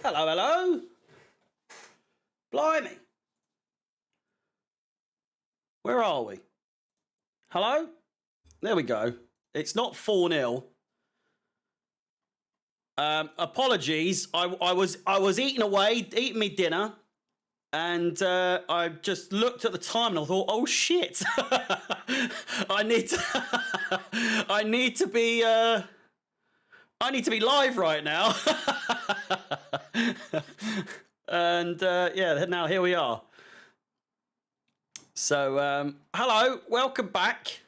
Hello, hello. Blimey. Where are we? Hello? There we go. It's not 4-0. Apologies. I was eating away, eating me dinner, and I just looked at the time and I thought, oh shit. I need to be live right now. And yeah, now here we are. So, hello, welcome back.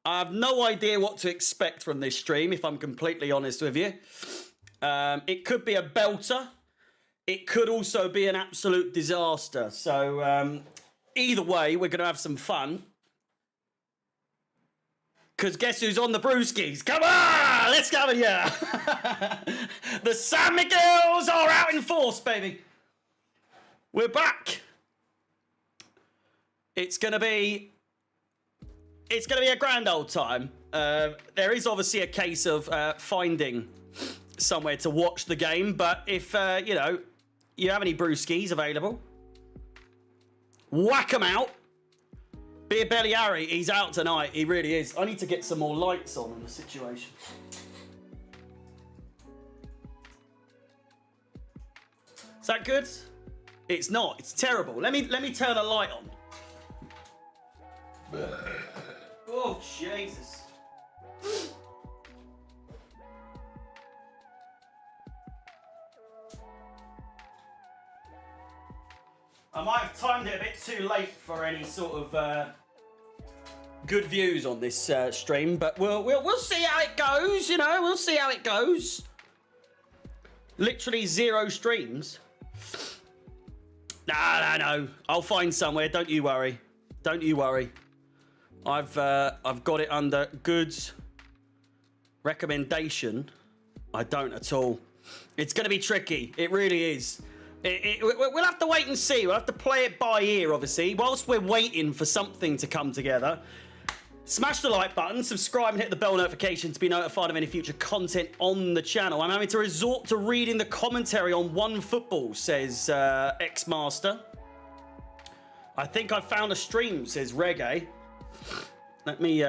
I have no idea what to expect from this stream, if I'm completely honest with you. It could be a belter. It could also be an absolute disaster. So, either way, we're going to have some fun. Because guess who's on the brewskis? Come on! Let's go, yeah! The San Miguels are out in force, baby. We're back. It's going to be a grand old time. There is obviously a case of finding somewhere to watch the game, but if, you know, you have any brewskis available, whack them out. Beer Belly Harry, he's out tonight. He really is. I need to get some more lights on in the situation. Is that good? It's not. It's terrible. Let me turn a light on. Oh, Jesus. I might have timed it a bit too late for any sort of good views on this stream, but we'll see how it goes. You know, we'll see how it goes. Literally 0 streams. No. I'll find somewhere. Don't you worry. Don't you worry. I've got it under goods recommendation. I don't at all. It's going to be tricky. It really is. We'll have to wait and see. We'll have to play it by ear, obviously. Whilst we're waiting for something to come together, smash the like button, subscribe and hit the bell notification to be notified of any future content on the channel. I'm having to resort to reading the commentary on One Football, says X-Master. I think I found a stream, says Reggae. Let me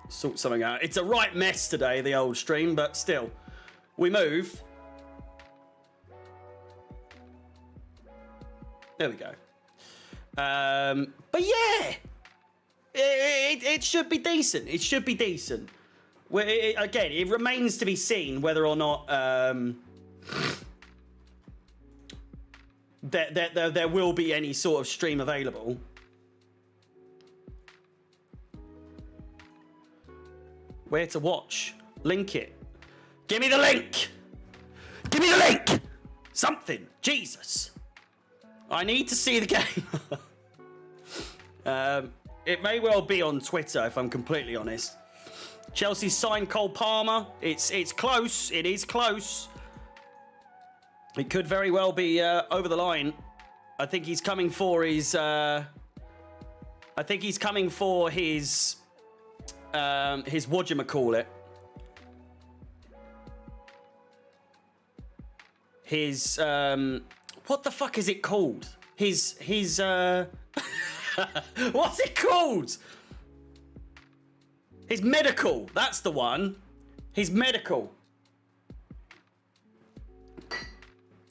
sort something out. It's a right mess today, the old stream, but still. We move. There we go. But yeah, it should be decent. It should be decent. Again, it remains to be seen whether or not there will be any sort of stream available. Where to watch? Link it. Give me the link! Give me the link! Something. Jesus. I need to see the game. It may well be on Twitter, if I'm completely honest. Chelsea signed Cole Palmer. It's close. It is close. It could very well be over the line. I think he's coming for his... his whatchamacallit. His what the fuck is it called? His what's it called? His medical. That's the one. His medical.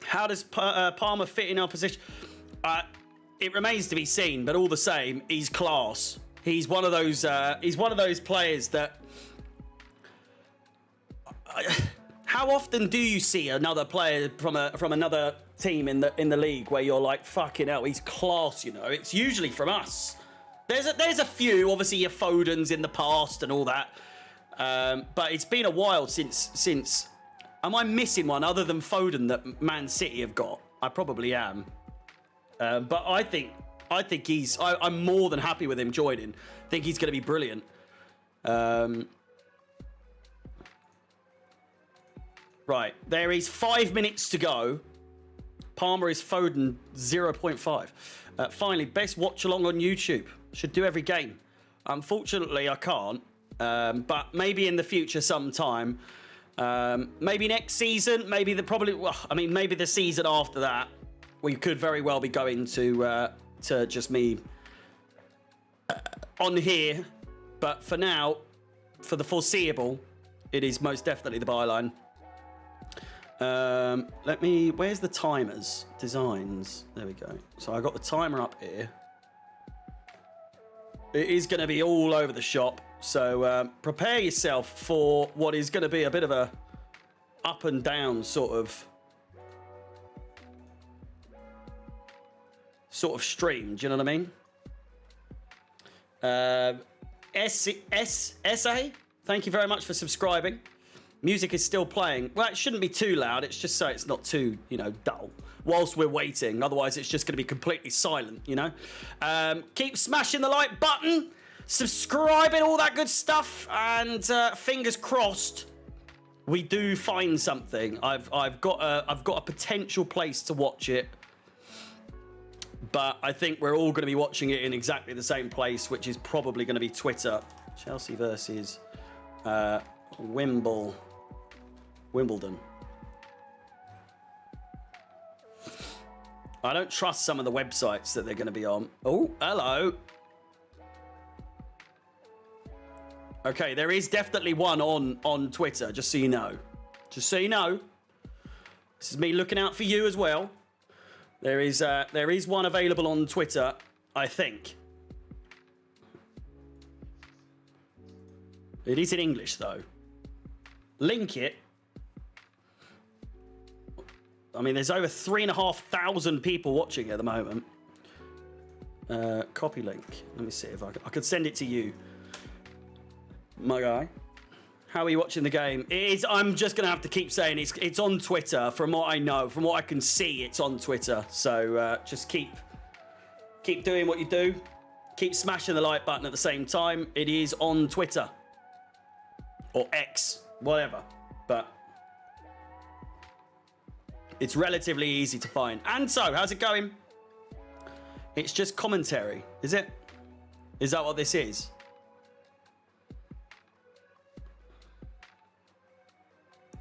How does Palmer fit in our position? It remains to be seen, but all the same, he's class. He's one of those. He's one of those players that. How often do you see another player from another team in the league where you're like, fucking hell, he's class, you know? It's usually from us. There's a few, obviously your Fodens in the past and all that. But it's been a while since am I missing one other than Foden that Man City have got? I probably am. But I think I'm more than happy with him joining. I think he's going to be brilliant. Right, there is 5 minutes to go. Palmer is Foden 0.5. Finally, best watch along on YouTube. Should do every game. Unfortunately, I can't. But maybe in the future sometime. Maybe next season, maybe maybe the season after that, we could very well be going to just me on here. But for now, for the foreseeable, it is most definitely the byline. Where's the timers? Designs. There we go. So I got the timer up here. It is going to be all over the shop. So prepare yourself for what is going to be a bit of a up and down sort of stream. Do you know what I mean? SA, thank you very much for subscribing. Music is still playing. Well, it shouldn't be too loud. It's just so it's not too, dull whilst we're waiting. Otherwise, it's just going to be completely silent, Keep smashing the like button, subscribing, all that good stuff. And fingers crossed, we do find something. I've got a potential place to watch it. But I think we're all going to be watching it in exactly the same place, which is probably going to be Twitter. Chelsea versus Wimbledon. I don't trust some of the websites that they're going to be on. Oh, hello. Okay, there is definitely one on Twitter, just so you know. Just so you know. This is me looking out for you as well. There is one available on Twitter, I think. It is in English, though. Link it. I mean, there's over 3,500 people watching at the moment. Copy link. Let me see if I could send it to you, my guy. How are you watching the game? It is. I'm just gonna have to keep saying it's on Twitter. From what I know, from what I can see, it's on Twitter. So just keep doing what you do. Keep smashing the like button at the same time. It is on Twitter or X, whatever. But it's relatively easy to find. And so, how's it going? It's just commentary, is it? Is that what this is?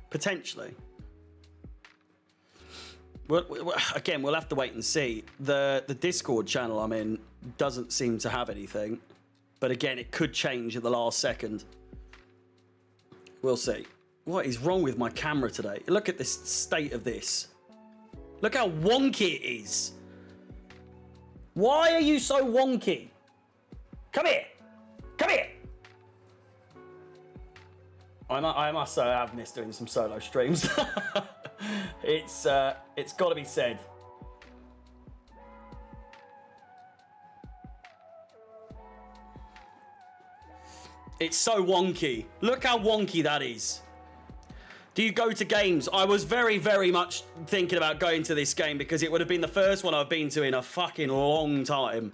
Potentially. Well, again, we'll have to wait and see. The Discord channel I'm in doesn't seem to have anything. But again, it could change at the last second. We'll see. What is wrong with my camera today? Look at this state of this. Look how wonky it is. Why are you so wonky? Come here. Come here. I must say I have missed doing some solo streams. It's got to be said. It's so wonky. Look how wonky that is. Do you go to games? I was very, very much thinking about going to this game because it would have been the first one I've been to in a fucking long time.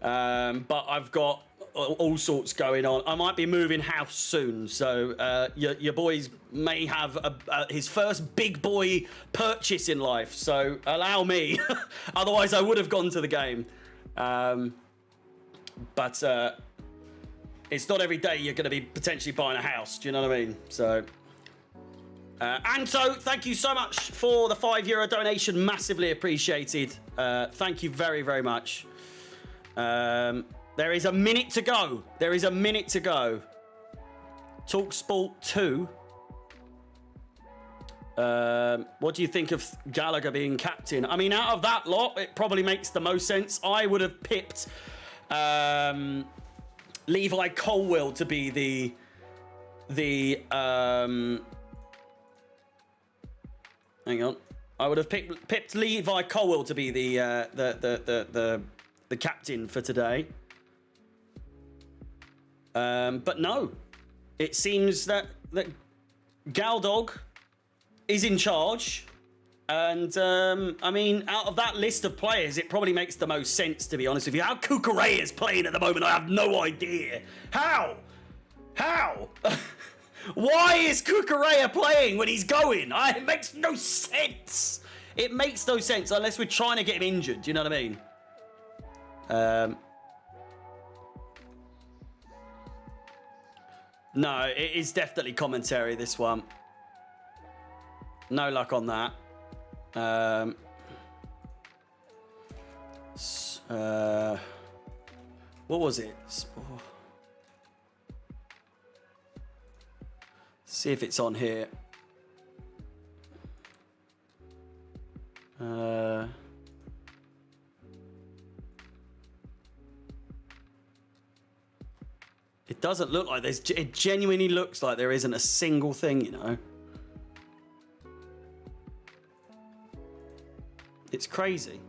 But I've got all sorts going on. I might be moving house soon, so your boys may have his first big boy purchase in life. So allow me. Otherwise, I would have gone to the game. But it's not every day you're going to be potentially buying a house. Do you know what I mean? So. And so, thank you so much for the €5 donation. Massively appreciated. Thank you very, very much. There is a minute to go. There is a minute to go. TalkSport 2. What do you think of Gallagher being captain? I mean, out of that lot, it probably makes the most sense. I would have pipped Levi Colwill to be the hang on. I would have pipped Levi Colwill to be the captain for today. But no, it seems that Galdog is in charge. And, I mean, out of that list of players, it probably makes the most sense, to be honest with you. How Cucurella is playing at the moment, I have no idea. How? Why is Cucurella playing when he's going? It makes no sense. It makes no sense unless we're trying to get him injured. Do you know what I mean? No, it is definitely commentary, this one. No luck on that. What was it? See if it's on here. It doesn't look like there's... It genuinely looks like there isn't a single thing, you know. It's crazy.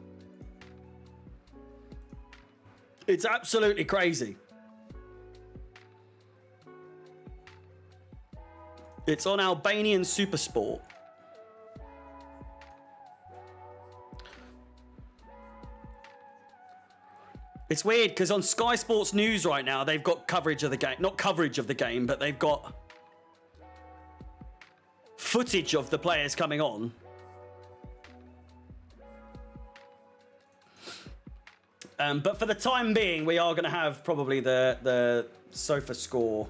It's absolutely crazy. It's on Albanian Supersport. It's weird because on Sky Sports News right now, they've got coverage of the game. Not coverage of the game, but they've got footage of the players coming on. But for the time being, we are going to have probably the sofa score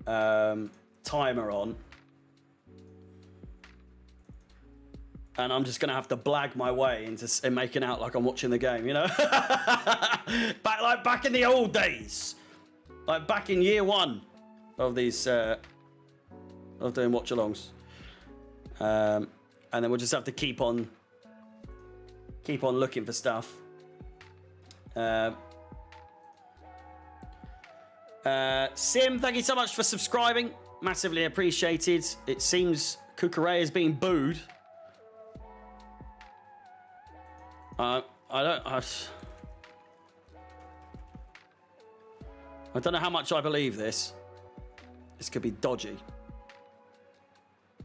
timer on. And I'm just going to have to blag my way into making out like I'm watching the game, you know? back in the old days. Like back in year one of these, of doing watch-alongs. And then we'll just have to keep on looking for stuff. Sim, thank you so much for subscribing. Massively appreciated. It seems Kukure is being booed. I don't know how much I believe this. This could be dodgy.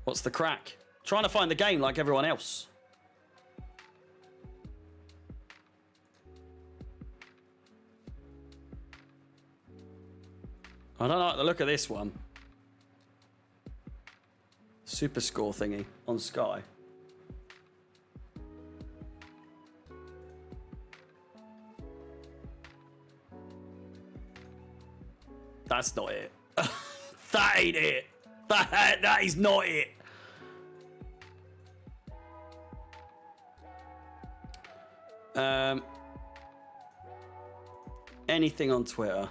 What's the crack? Trying to find the game like everyone else. I don't like the look of this one. Super score thingy on Sky. That's not it. That ain't it. That is not it. Anything on Twitter.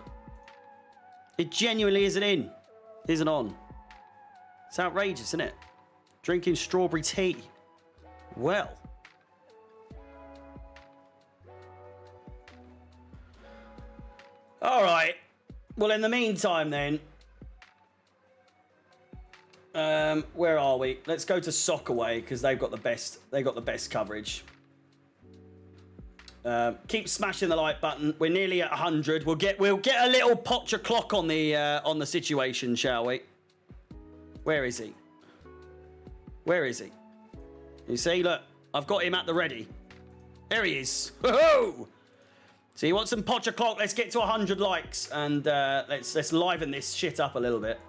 It genuinely isn't in. Isn't on. It's outrageous, isn't it? Drinking strawberry tea. Well. All right. Well, in the meantime, then, where are we? Let's go to Soccerway because they've got the best. They got the best coverage. Keep smashing the like button. We're nearly at 100. We'll get a little potcher clock on the situation, shall we? Where is he? Where is he? You see, look, I've got him at the ready. There he is. Woohoo! So you want some potcher clock? Let's get to 100 likes and let's liven this shit up a little bit.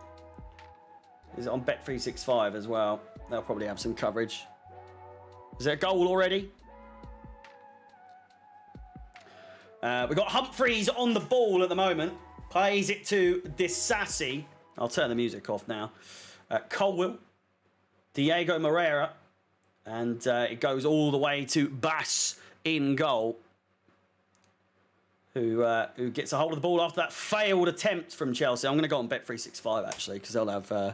Is it on Bet365 as well? They'll probably have some coverage. Is there a goal already? We've got Humphreys on the ball at the moment. Plays it to Disassi. I'll turn the music off now. Colwell. Diego Moreira. And it goes all the way to Bass in goal. Who gets a hold of the ball after that failed attempt from Chelsea. I'm going to go on Bet365, actually, because they'll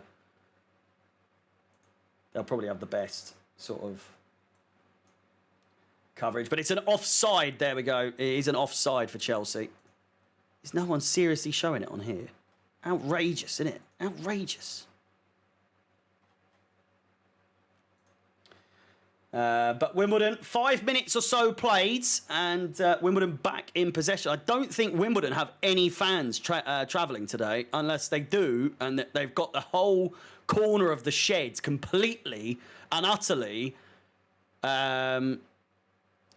probably have the best sort of coverage. But it's an offside. There we go. It is an offside for Chelsea. Is no one seriously showing it on here? Outrageous, isn't it? Outrageous. But Wimbledon, 5 minutes or so played, and Wimbledon back in possession. I don't think Wimbledon have any fans travelling today, unless they do, and they've got the whole corner of the shed completely and utterly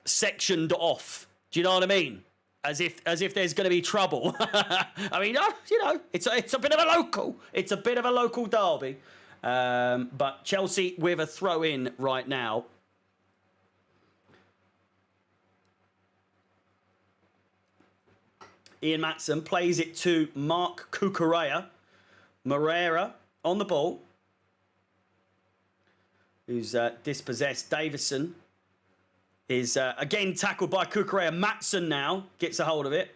sectioned off. Do you know what I mean? As if there's going to be trouble. I mean, you know, it's a bit of a local. It's a bit of a local derby. But Chelsea with a throw in right now. Ian Matson plays it to Mark Cucurella. Moreira on the ball, who's dispossessed. Davison is again tackled by Cucurella. Matson now gets a hold of it.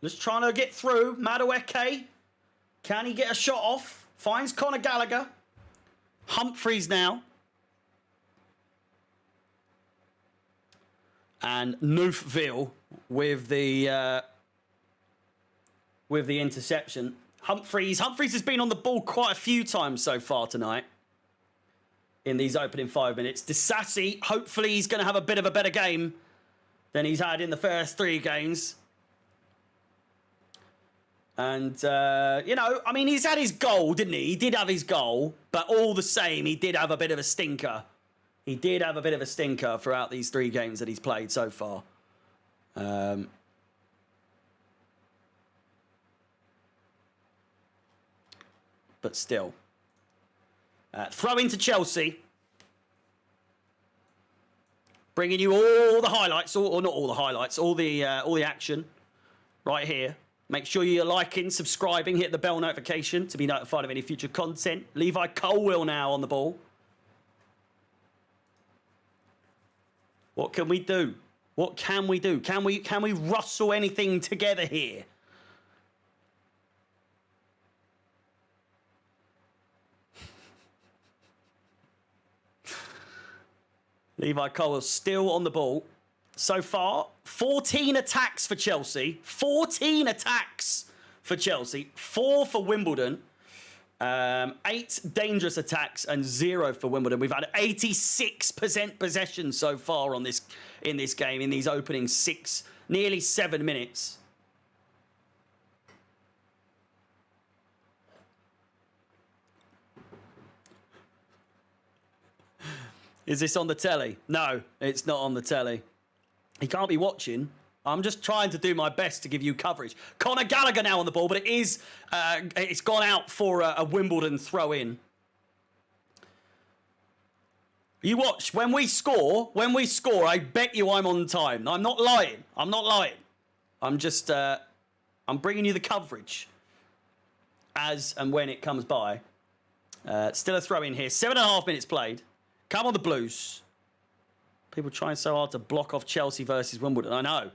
Just trying to get through. Madueke. Can he get a shot off? Finds Conor Gallagher. Humphreys now. And Neufville with the interception. Humphreys has been on the ball quite a few times so far tonight in these opening 5 minutes. Disassi, hopefully he's going to have a bit of a better game than he's had in the first 3 games. And, you know, I mean, he's had his goal, didn't he? He did have his goal, but all the same, he did have a bit of a stinker. He did have a bit of a stinker throughout these 3 games that he's played so far. But still. Throw into Chelsea. Bringing you all the highlights, or not all the highlights, all the action right here. Make sure you're liking, subscribing, hit the bell notification to be notified of any future content. Levi Colwill now on the ball. What can we do? What can we do? Can we rustle anything together here? Levi Colwill still on the ball. So far, 14 attacks for Chelsea. 14 attacks for Chelsea. 4 for Wimbledon. 8 dangerous attacks and 0 for Wimbledon. We've had 86% possession so far in this game, in these opening 6, nearly 7 minutes. Is this on the telly? No, it's not on the telly. He can't be watching. I'm just trying to do my best to give you coverage. Conor Gallagher now on the ball, but it is it's gone out for a Wimbledon throw-in. You watch, when we score, I bet you I'm on time. I'm not lying. I'm not lying. I'm just, I'm bringing you the coverage as and when it comes by. Still a throw-in here. 7.5 minutes played. Come on, the Blues. People trying so hard to block off Chelsea versus Wimbledon. I know.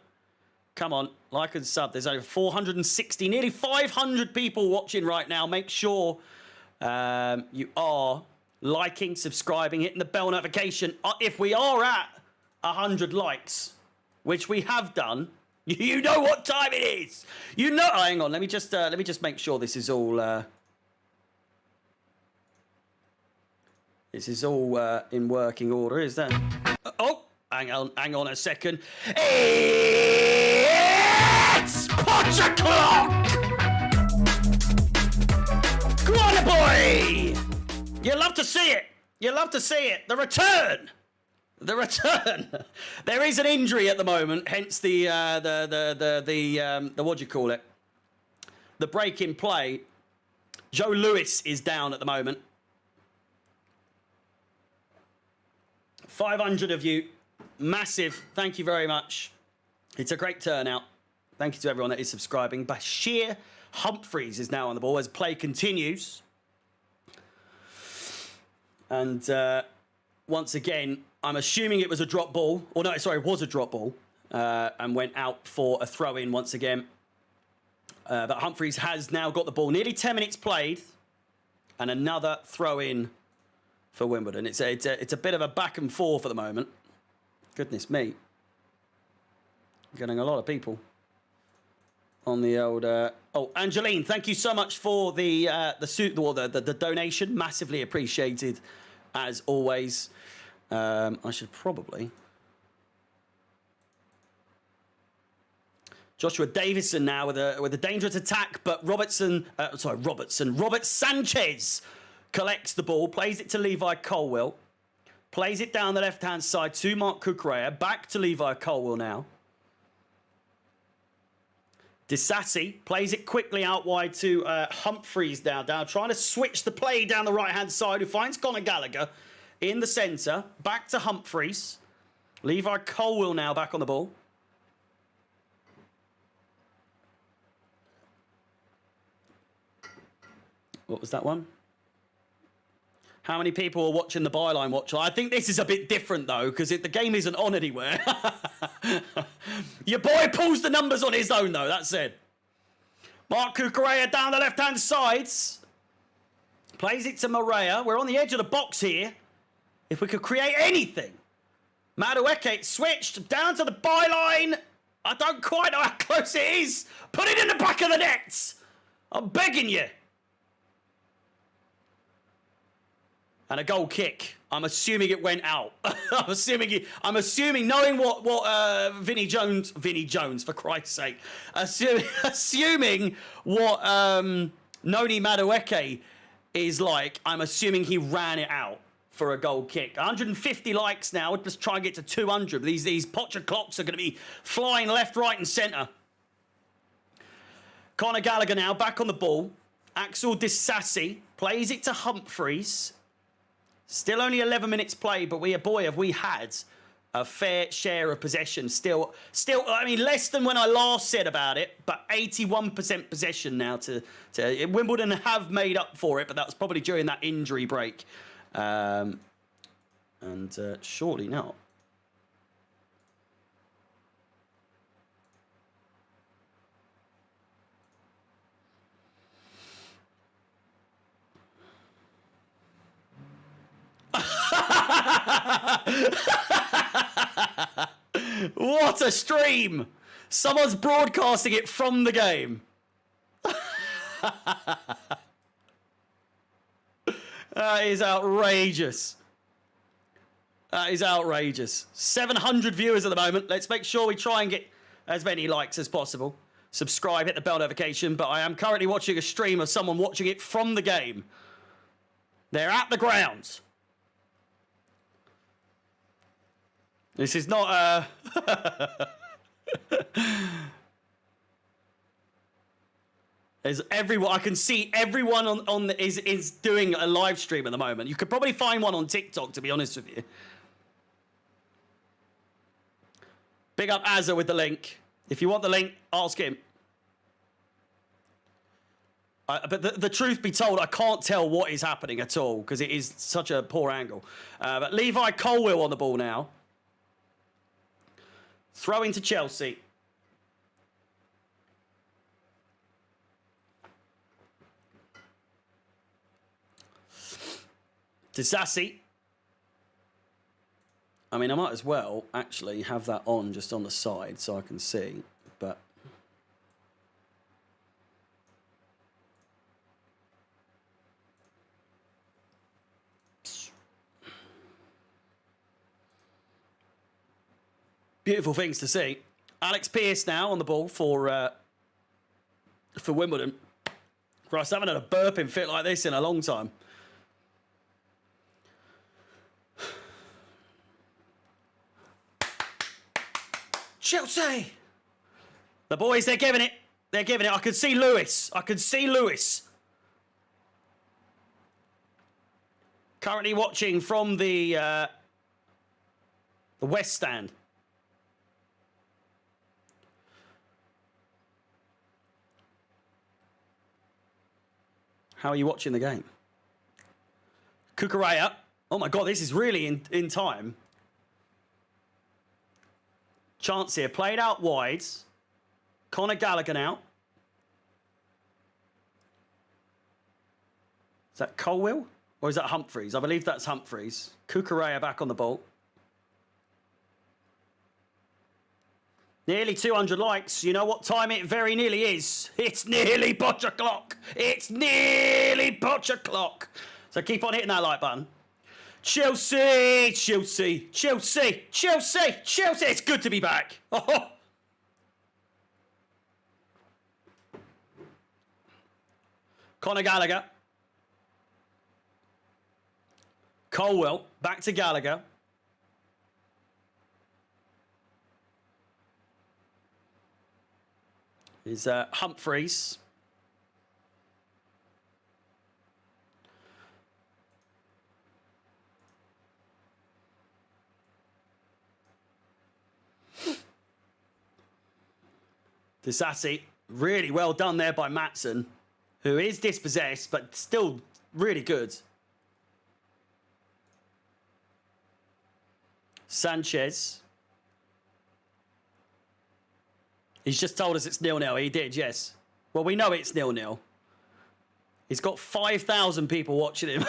Come on, like and sub. There's over 460, nearly 500 people watching right now. Make sure you are liking, subscribing, hitting the bell notification. If we are at 100 likes, which we have done, you know what time it is. You know. Oh, hang on. Let me just make sure this is all. This is all in working order, is that? Oh, hang on a second. It's Potch o'clock! Go on, boy! You love to see it. You love to see it. The return. The return. There is an injury at the moment, hence the what do you call it? The break in play. Joe Lewis is down at the moment. 500 of you, massive, thank you very much. It's a great turnout. Thank you to everyone that is subscribing. Bashir Humphreys is now on the ball as play continues. And once again, I'm assuming it was a drop ball. Or no, sorry, it was a drop ball. And went out for a throw-in once again. But Humphreys has now got the ball. Nearly 10 minutes played. And another throw-in for Wimbledon. It's a bit of a back and forth at the moment. Goodness me. Getting a lot of people on the old... Oh, Angeline, thank you so much for the donation. Massively appreciated, as always. I should probably... Joshua Davison now with a dangerous attack, but Robert Sanchez collects the ball, plays it to Levi Colwill, plays it down the left-hand side to Mark Cucurella, back to Levi Colwill now. Disassi plays it quickly out wide to Humphreys down, trying to switch the play down the right-hand side, who finds Conor Gallagher in the centre, back to Humphreys. Levi Colwill now back on the ball. What was that one? How many people are watching the byline watch? I think this is a bit different, though, because the game isn't on anywhere. Your boy pulls the numbers on his own, though. That's it. Mark Cucurella down the left-hand sides. Plays it to Morea. We're on the edge of the box here. If we could create anything. Madueke switched down to the byline. I don't quite know how close it is. Put it in the back of the net. I'm begging you. And a goal kick. I'm assuming it went out. I'm assuming, knowing what Vinnie Jones, for Christ's sake, assuming what Noni Madueke is like, I'm assuming he ran it out for a goal kick. 150 likes now. Let's try and get to 200. These Pocher clocks are going to be flying left, right, and centre. Conor Gallagher now back on the ball. Axel Disasi plays it to Humphreys. Still only 11 minutes played, but have we had a fair share of possession. Still, I mean, less than when I last said about it, but 81% possession now to Wimbledon have made up for it, but that was probably during that injury break. And surely not. What a stream! Someone's broadcasting it from the game. That is outrageous. That is outrageous. 700 viewers at the moment. Let's make sure we try and get as many likes as possible. Subscribe, hit the bell notification. But I am currently watching a stream of someone watching it from the game. They're at the grounds. This is not There's everyone. I can see everyone is doing a live stream at the moment. You could probably find one on TikTok, to be honest with you. Big up Azza with the link. If you want the link, ask him. But the truth be told, I can't tell what is happening at all because it is such a poor angle. But Levi Colwill on the ball now. Throw into Chelsea. Disasi. I mean, I might as well actually have that on just on the side so I can see, but... Beautiful things to see. Alex Pearce now on the ball for Wimbledon. Christ, I haven't had a burping fit like this in a long time. Chelsea! The boys, they're giving it. They're giving it. I can see Lewis. Currently watching from the West Stand. How are you watching the game? Cucurella. Oh my God, this is really in time. Chance here. Played out wide. Conor Gallagher now. Is that Colwill? Or is that Humphreys? I believe that's Humphreys. Cucurella back on the ball. Nearly 200 likes. You know what time it very nearly is? It's nearly butch o'clock. It's nearly butch o'clock. So keep on hitting that like button. Chelsea, Chelsea, Chelsea, Chelsea, Chelsea. It's good to be back. Oh. Conor Gallagher. Colwill. Back to Gallagher. Is Humphreys. Disasi, really well done there by Matson. who is dispossessed, but still really good. Sanchez. He's just told us it's 0-0. He did, yes. Well, we know it's 0-0. He's got 5,000 people watching him.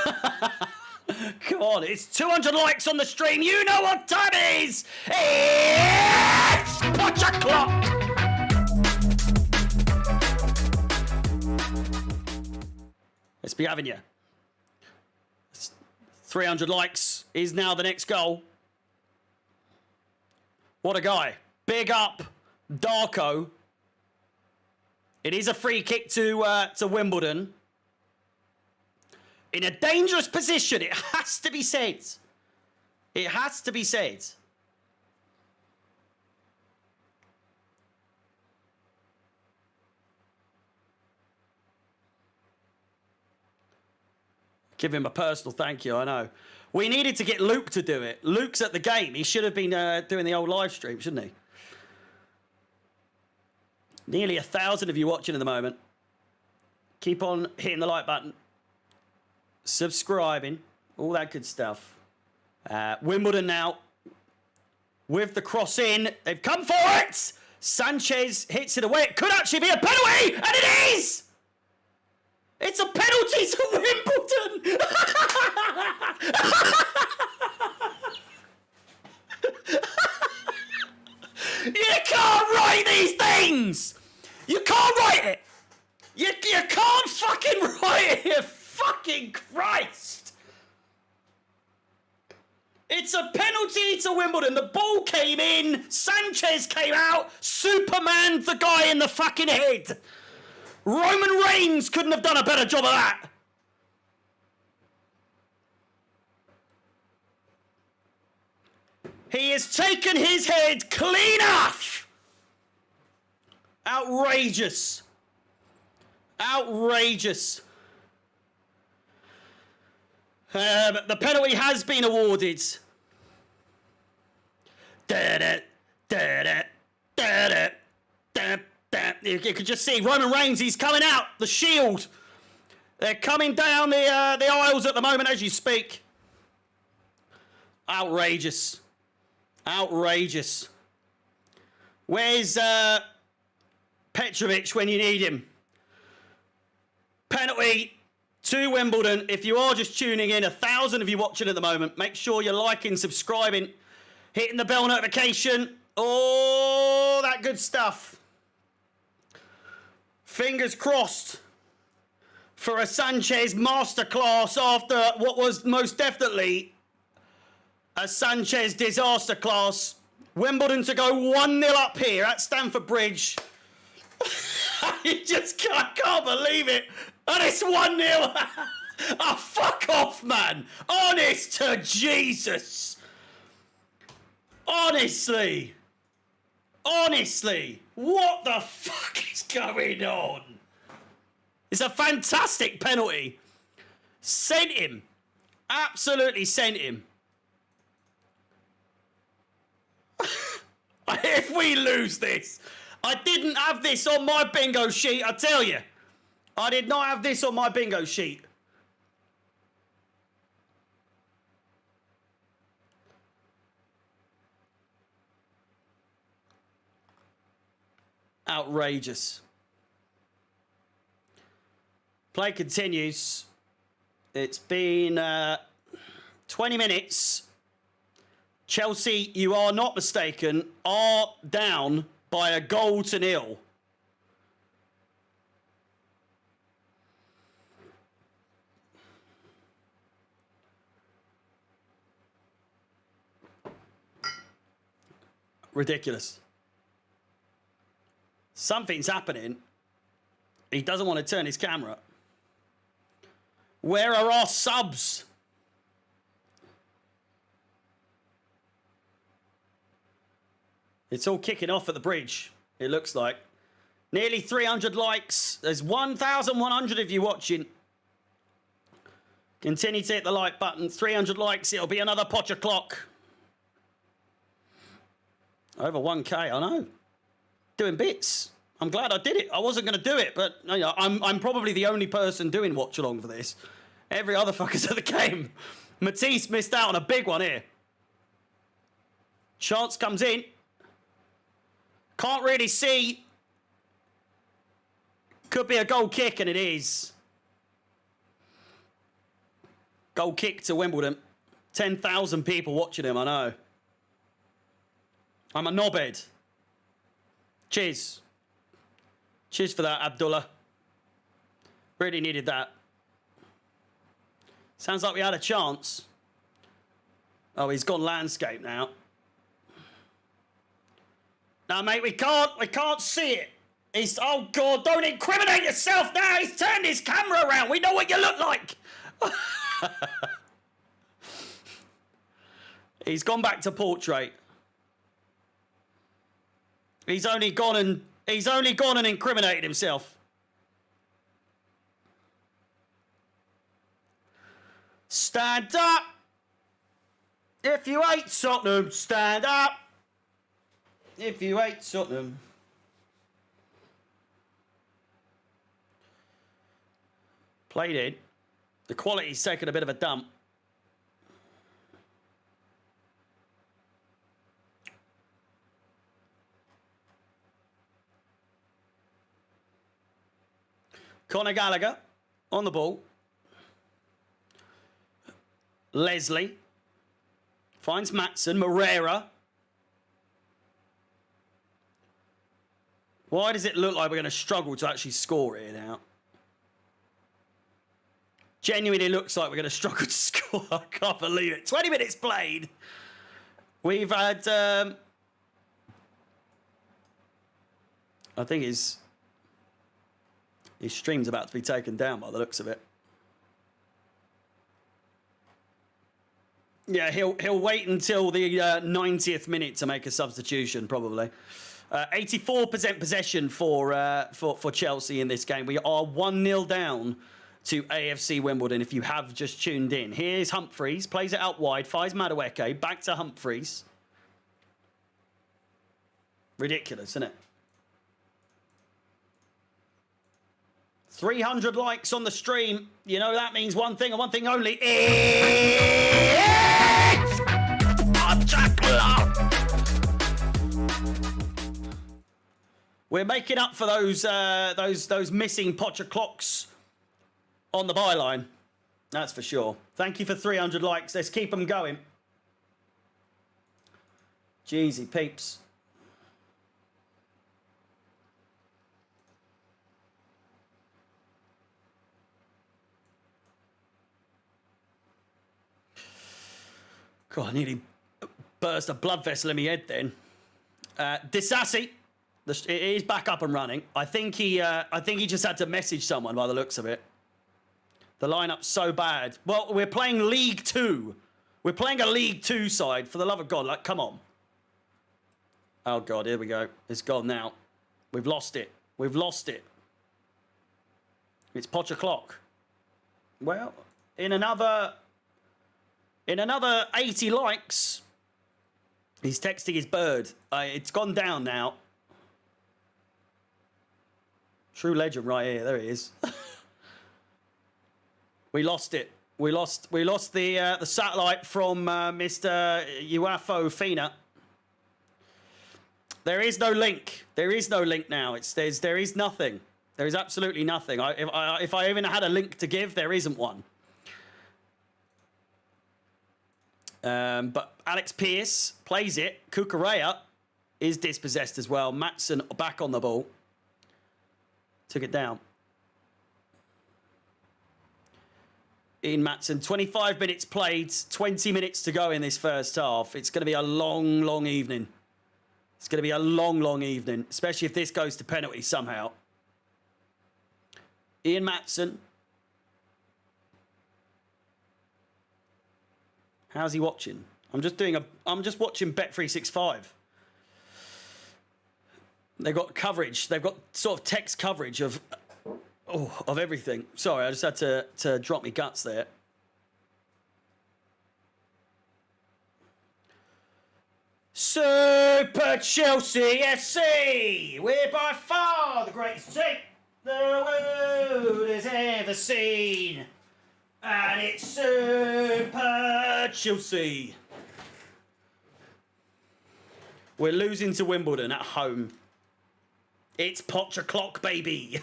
Come on, it's 200 likes on the stream. You know what time it is. It's Watch O'Clock. Let's be having you. 300 likes is now the next goal. What a guy. Big up, Darko. It is a free kick to Wimbledon. In a dangerous position, it has to be said. It has to be said. Give him a personal thank you, I know. We needed to get Luke to do it. Luke's at the game. He should have been doing the old live stream, shouldn't he? Nearly 1,000 of you watching at the moment. Keep on hitting the like button. Subscribing. All that good stuff. Wimbledon now. With the cross in. They've come for it. Sanchez hits it away. It could actually be a penalty. And it is. It's a penalty to Wimbledon. You can't write these things. You can't write it. You can't fucking write it. Fucking Christ. It's a penalty to Wimbledon. The ball came in. Sanchez came out. Superman the guy in the fucking head. Roman Reigns couldn't have done a better job of that. He has taken his head clean off. Outrageous. Outrageous. The penalty has been awarded. You could just see Roman Reigns, he's coming out, the Shield. They're coming down the aisles at the moment as you speak. Outrageous. Outrageous. Where's Petrovic when you need him? Penalty to Wimbledon. If you are just tuning in, 1,000 of you watching at the moment, make sure you're liking, subscribing, hitting the bell notification. All that good stuff. Fingers crossed for a Sanchez masterclass after what was most definitely a Sanchez disaster class. Wimbledon to go 1-0 up here at Stamford Bridge. You just can't believe it. And it's 1-0. Oh, fuck off, man. Honest to Jesus. Honestly. Honestly. What the fuck is going on? It's a fantastic penalty. Sent him. Absolutely sent him. If we lose this, I didn't have this on my bingo sheet, I tell you. I did not have this on my bingo sheet. Outrageous. Play continues. It's been 20 minutes. Chelsea, you are not mistaken, are down by 1-0. Ridiculous. Something's happening. He doesn't want to turn his camera. Where are our subs? It's all kicking off at the bridge, it looks like. Nearly 300 likes. There's 1,100 of you watching. Continue to hit the like button. 300 likes, it'll be another Potch O'Clock. Over 1K, I know. Doing bits. I'm glad I did it. I wasn't going to do it, but you know, I'm probably the only person doing watch along for this. Every other fucker's at the game. Matisse missed out on a big one here. Chance comes in. Can't really see. Could be a goal kick, and it is. Goal kick to Wimbledon. 10,000 people watching him, I know. I'm a knobhead. Cheers. Cheers for that, Abdullah. Really needed that. Sounds like we had a chance. Oh, he's gone landscape now. No, mate, we can't see it. He's, oh God, don't incriminate yourself now. He's turned his camera around. We know what you look like. He's gone back to portrait. He's only gone and incriminated himself. Stand up. If you hate Tottenham, stand up. If you hate Tottenham. Played in. The quality's taken a bit of a dump. Conor Gallagher on the ball. Leslie finds Matson. Moreira. Why does it look like we're going to struggle to actually score here now? Genuinely looks like we're going to struggle to score. I can't believe it. 20 minutes played. We've had... I think his stream's about to be taken down by the looks of it. Yeah, he'll wait until the 90th minute to make a substitution, probably. 84% possession for Chelsea in this game. We are 1-0 down to AFC Wimbledon, if you have just tuned in. Here's Humphreys, plays it out wide, finds Madueke, back to Humphreys. Ridiculous, isn't it? 300 likes on the stream. You know that means one thing and one thing only. It's a chocolate. We're making up for those missing Potter clocks on the byline. That's for sure. Thank you for 300 likes. Let's keep them going. Jeezy peeps. God, I nearly burst a blood vessel in my head then. Disassi, it is back up and running. I think he just had to message someone by the looks of it. The lineup's so bad. Well, we're playing League Two. We're playing a League Two side. For the love of God, like, come on. Oh God, here we go. It's gone now. We've lost it. We've lost it. It's Potter clock. Well, in another 80 likes, he's texting his bird. It's gone down now. True legend right here. There he is. We lost it. We lost the satellite from Mr. UFO Fina. There is no link. There is no link now. There is nothing. There is absolutely nothing. If I even had a link to give, there isn't one. But Alex Pearce plays it. Kukurea is dispossessed as well. Matson back on the ball. Took it down. Ian Matson, 25 minutes played, 20 minutes to go in this first half. It's going to be a long, long evening. It's going to be a long, long evening, especially if this goes to penalty somehow. Ian Matson. How's he watching? I'm just watching Bet365. They've got coverage. They've got sort of text coverage of everything. Sorry, I just had to drop my guts there. Super Chelsea FC. We're by far Oh, the greatest team the world has ever seen. And it's Super Chelsea. We're losing to Wimbledon at home. It's Potch o'clock, baby.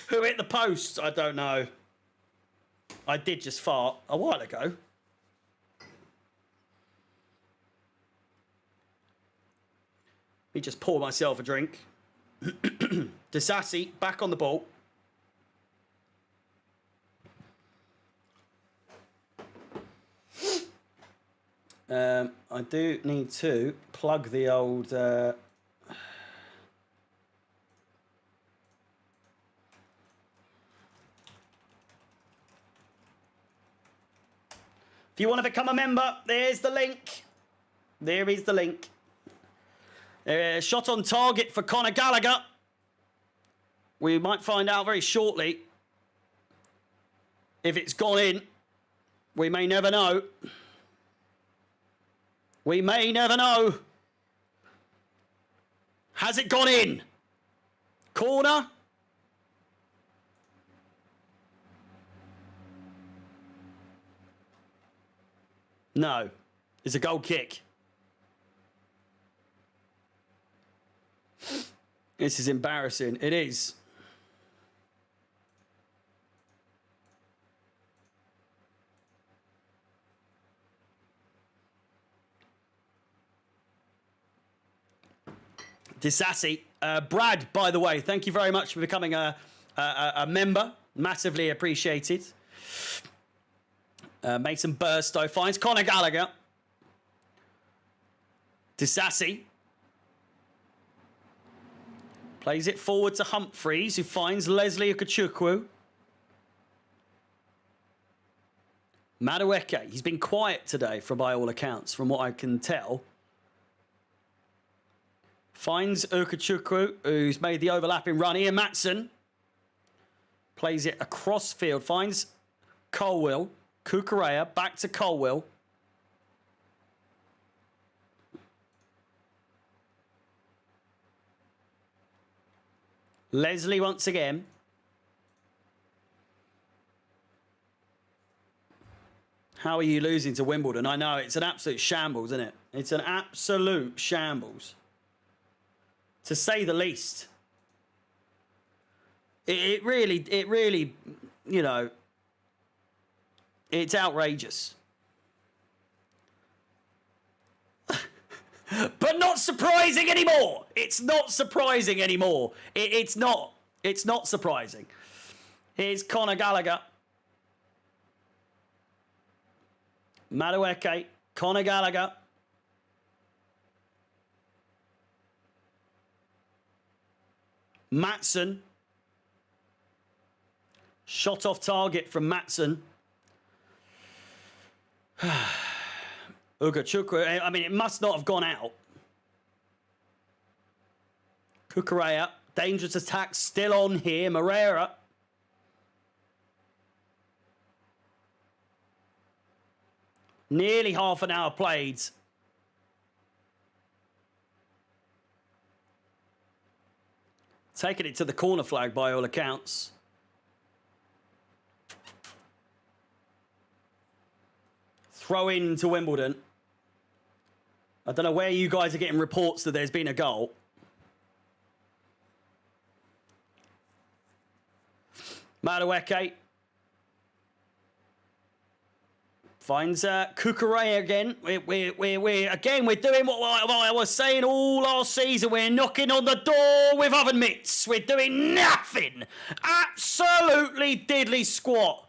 Who hit the post? I don't know. I did just fart a while ago. Let me just pour myself a drink. Disassi back on the ball. I do need to plug the old... If you want to become a member, there's the link. There is the link. Shot on target for Conor Gallagher. We might find out very shortly if it's gone in. We may never know. We may never know. Has it gone in? Corner. No. It's a goal kick. This is embarrassing. It is. Disassi. Brad, by the way, thank you very much for becoming a member. Massively appreciated. Mason Burstow finds Conor Gallagher. Disassi. Plays it forward to Humphreys, who finds Leslie Ukachukwu. Madueke. He's been quiet today, by all accounts, from what I can tell. Finds Ukachukwu, who's made the overlapping run. Ian Matson plays it across field. Finds Colwill. Kukurea back to Colwill. Leslie once again. How are you losing to Wimbledon? I know, it's an absolute shambles, isn't it? It's an absolute shambles. To say the least. It really, you know, it's outrageous. But not surprising anymore. It's not surprising anymore. It's not. It's not surprising. Here's Conor Gallagher. Madueke. Conor Gallagher. Matson. Shot off target from Matson. Ukachukwu, I mean, it must not have gone out. Kukurea, dangerous attack still on here. Moreira. Nearly half an hour played. Taking it to the corner flag by all accounts. Throw in to Wimbledon. I don't know where you guys are getting reports that there's been a goal. Madueke. Finds Kukurea again. We're doing what I was saying all last season. We're knocking on the door with oven mitts. We're doing nothing. Absolutely diddly squat.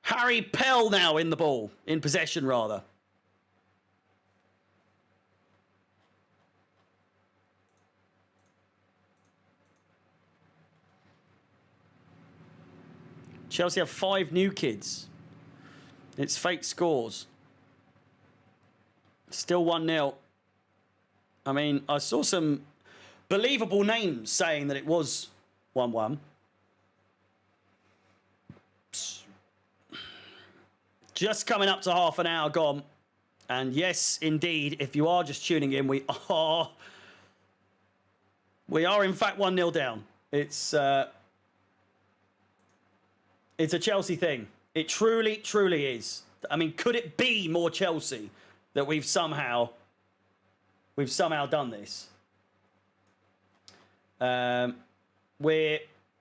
Harry Pell now in the ball. In possession, rather. Chelsea have 5 new kids. It's fake scores. Still 1-0. I mean, I saw some believable names saying that it was 1-1. Just coming up to half an hour gone. And yes, indeed, if you are just tuning in, we are We are, in fact, 1-0 down. It's a Chelsea thing. It truly, truly is. I mean, could it be more Chelsea that we've somehow done this? We're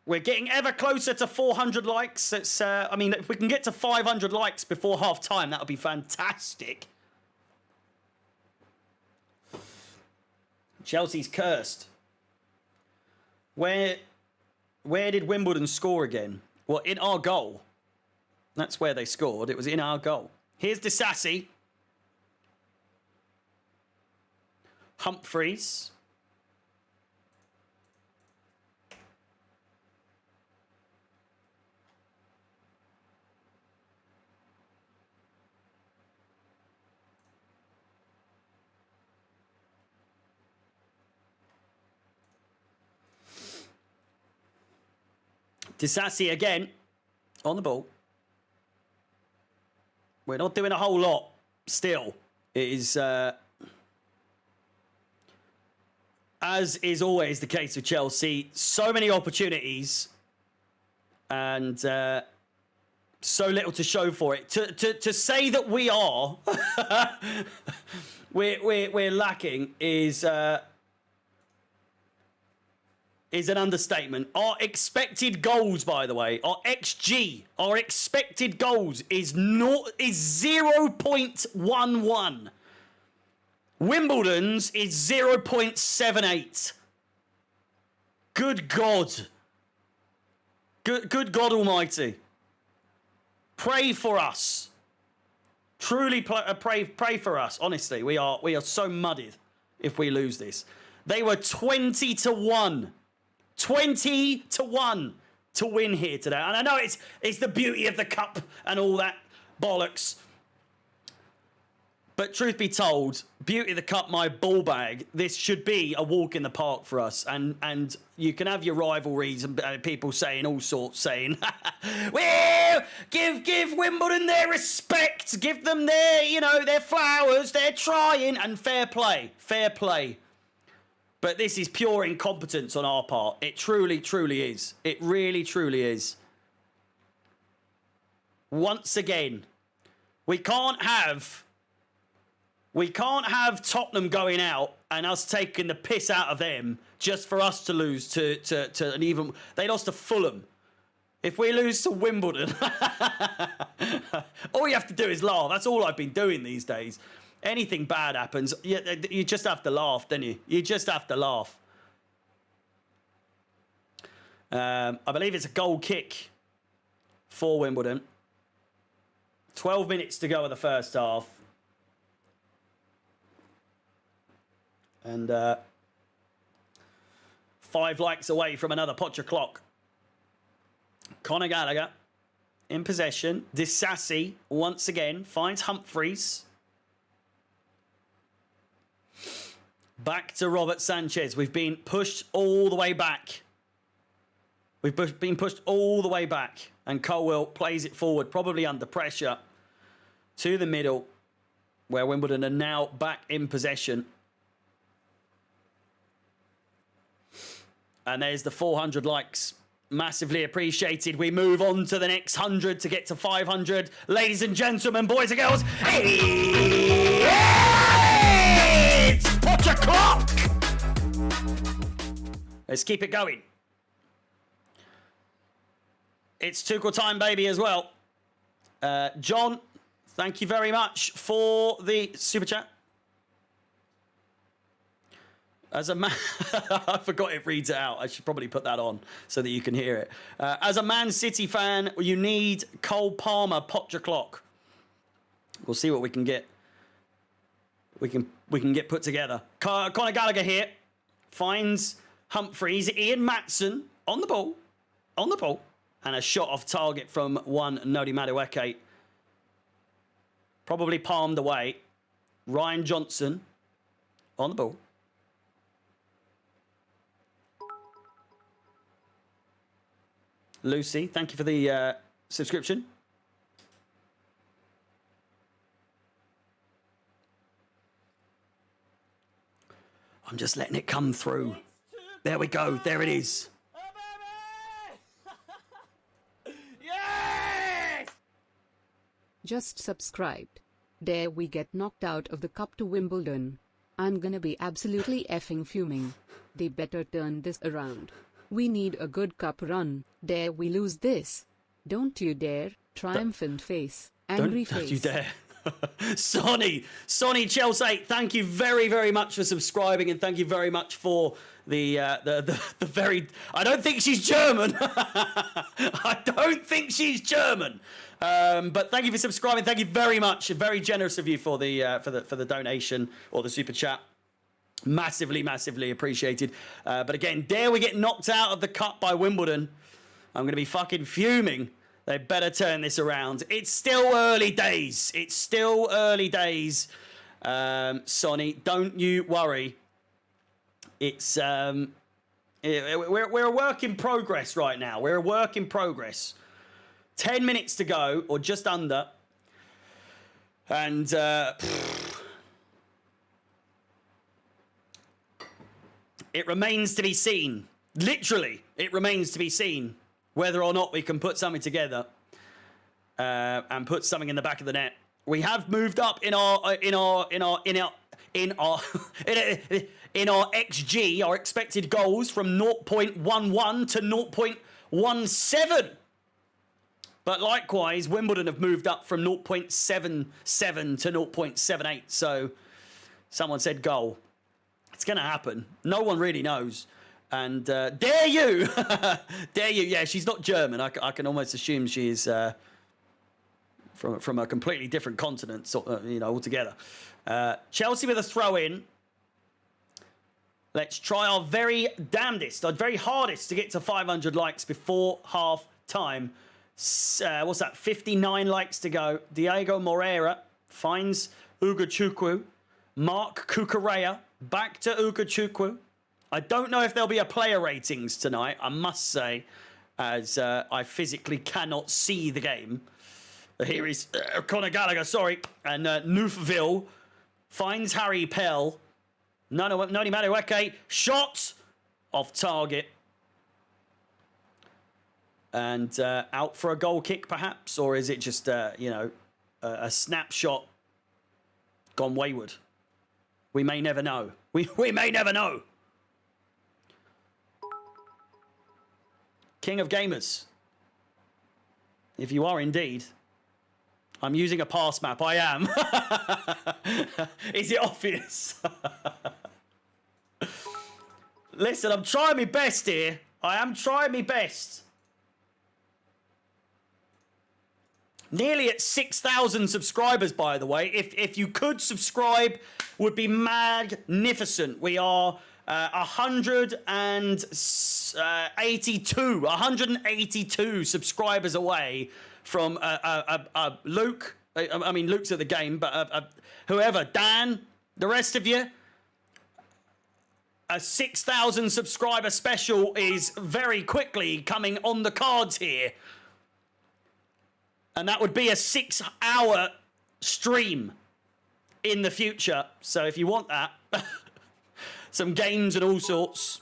getting ever closer to 400 likes. It's, I mean, if we can get to 500 likes before half time, that would be fantastic. Chelsea's cursed. Where did Wimbledon score again? Well, in our goal. That's where they scored. It was in our goal. Here's Disassi. Humphreys. Disassi again on the ball. We're not doing a whole lot still. It is, as is always the case with Chelsea, so many opportunities and so little to show for it. To say that we are, we're lacking is an understatement. Our expected goals, by the way, our XG, our expected goals is 0.11. Wimbledon's is 0.78. Good God. Good God Almighty. Pray for us. Truly pray for us. Honestly, we are so muddied if we lose this. They were 20-1. 20-1 to win here today. And I know it's the beauty of the cup and all that bollocks. But truth be told, beauty of the cup, my ball bag, this should be a walk in the park for us. And you can have your rivalries and people saying all sorts, saying, well, give Wimbledon their respect, give them their flowers, they're trying, and fair play. But this is pure incompetence on our part. It truly, truly is. It really, truly is. Once again, we can't have Tottenham going out and us taking the piss out of them just for us to lose to an even... They lost to Fulham. If we lose to Wimbledon, all you have to do is laugh. That's all I've been doing these days. Anything bad happens, you just have to laugh, don't you? You just have to laugh. I believe it's a goal kick for Wimbledon. 12 minutes to go in the first half. And 5 likes away from another Potter clock. Conor Gallagher in possession. Disassi once again finds Humphreys. Back to Robert Sanchez. We've been pushed all the way back. We've been pushed all the way back. And Colwell plays it forward, probably under pressure, to the middle, where Wimbledon are now back in possession. And there's the 400 likes. Massively appreciated. We move on to the next 100 to get to 500. Ladies and gentlemen, boys and girls, it's Potter Clock! Let's keep it going. It's Tuchel time, baby, as well. John, thank you very much for the super chat. As a man, I forgot it reads it out. I should probably put that on so that you can hear it. As a Man City fan, you need Cole Palmer Potter Clock. We'll see what we can get. We can get put together. Conor Gallagher here finds Humphreys. Ian Matson on the ball, and a shot off target from one Nodi Madueke. Probably palmed away. Ryan Johnson on the ball. Lucy, thank you for the subscription. I'm just letting it come through. There we go. There it is. Yes! Just subscribed. Dare we get knocked out of the cup to Wimbledon. I'm gonna be absolutely effing fuming. They better turn this around. We need a good cup run. Dare we lose this? Don't you dare. Triumphant face. Angry face. Don't you dare. Sonny Chelsea, thank you very, very much for subscribing, and thank you very much for the very. I don't think she's German. I don't think she's German. But thank you for subscribing. Thank you very much. Very generous of you for the donation or the super chat. Massively, massively appreciated. But again, dare we get knocked out of the cup by Wimbledon? I'm going to be fucking fuming. They better turn this around. It's still early days. It's still early days. Sonny, don't you worry. It's we're a work in progress right now. We're a work in progress. 10 minutes to go, or just under. And it remains to be seen. Literally, it remains to be seen whether or not we can put something together and put something in the back of the net. We have moved up in our XG, our expected goals, from 0.11 to 0.17. But likewise, Wimbledon have moved up from 0.77 to 0.78. So someone said goal. It's going to happen. No one really knows. And dare you, dare you. Yeah, she's not German. I can almost assume she's from a completely different continent, so, you know, altogether. Chelsea with a throw in. Let's try our very damnedest, our very hardest to get to 500 likes before half time. What's that? 59 likes to go. Diego Moreira finds Ugachukwu. Mark Cucurella back to Ugachukwu. I don't know if there'll be a player ratings tonight, I must say, as I physically cannot see the game. Here is Conor Gallagher, sorry, and Neufville finds Harry Pell. Noni Madueke, shot off target. And out for a goal kick, perhaps? Or is it just, you know, a snapshot gone wayward? We may never know. We may never know. King of Gamers. If you are indeed. I'm using a pass map. I am. Is it obvious? Listen, I'm trying my best here. I am trying my best. Nearly at 6,000 subscribers, by the way. If you could subscribe, would be magnificent. We are 182 subscribers away from Luke. I mean, Luke's at the game, but whoever, Dan, the rest of you, a 6,000 subscriber special is very quickly coming on the cards here. And that would be a 6-hour stream in the future. So if you want that, some games and all sorts.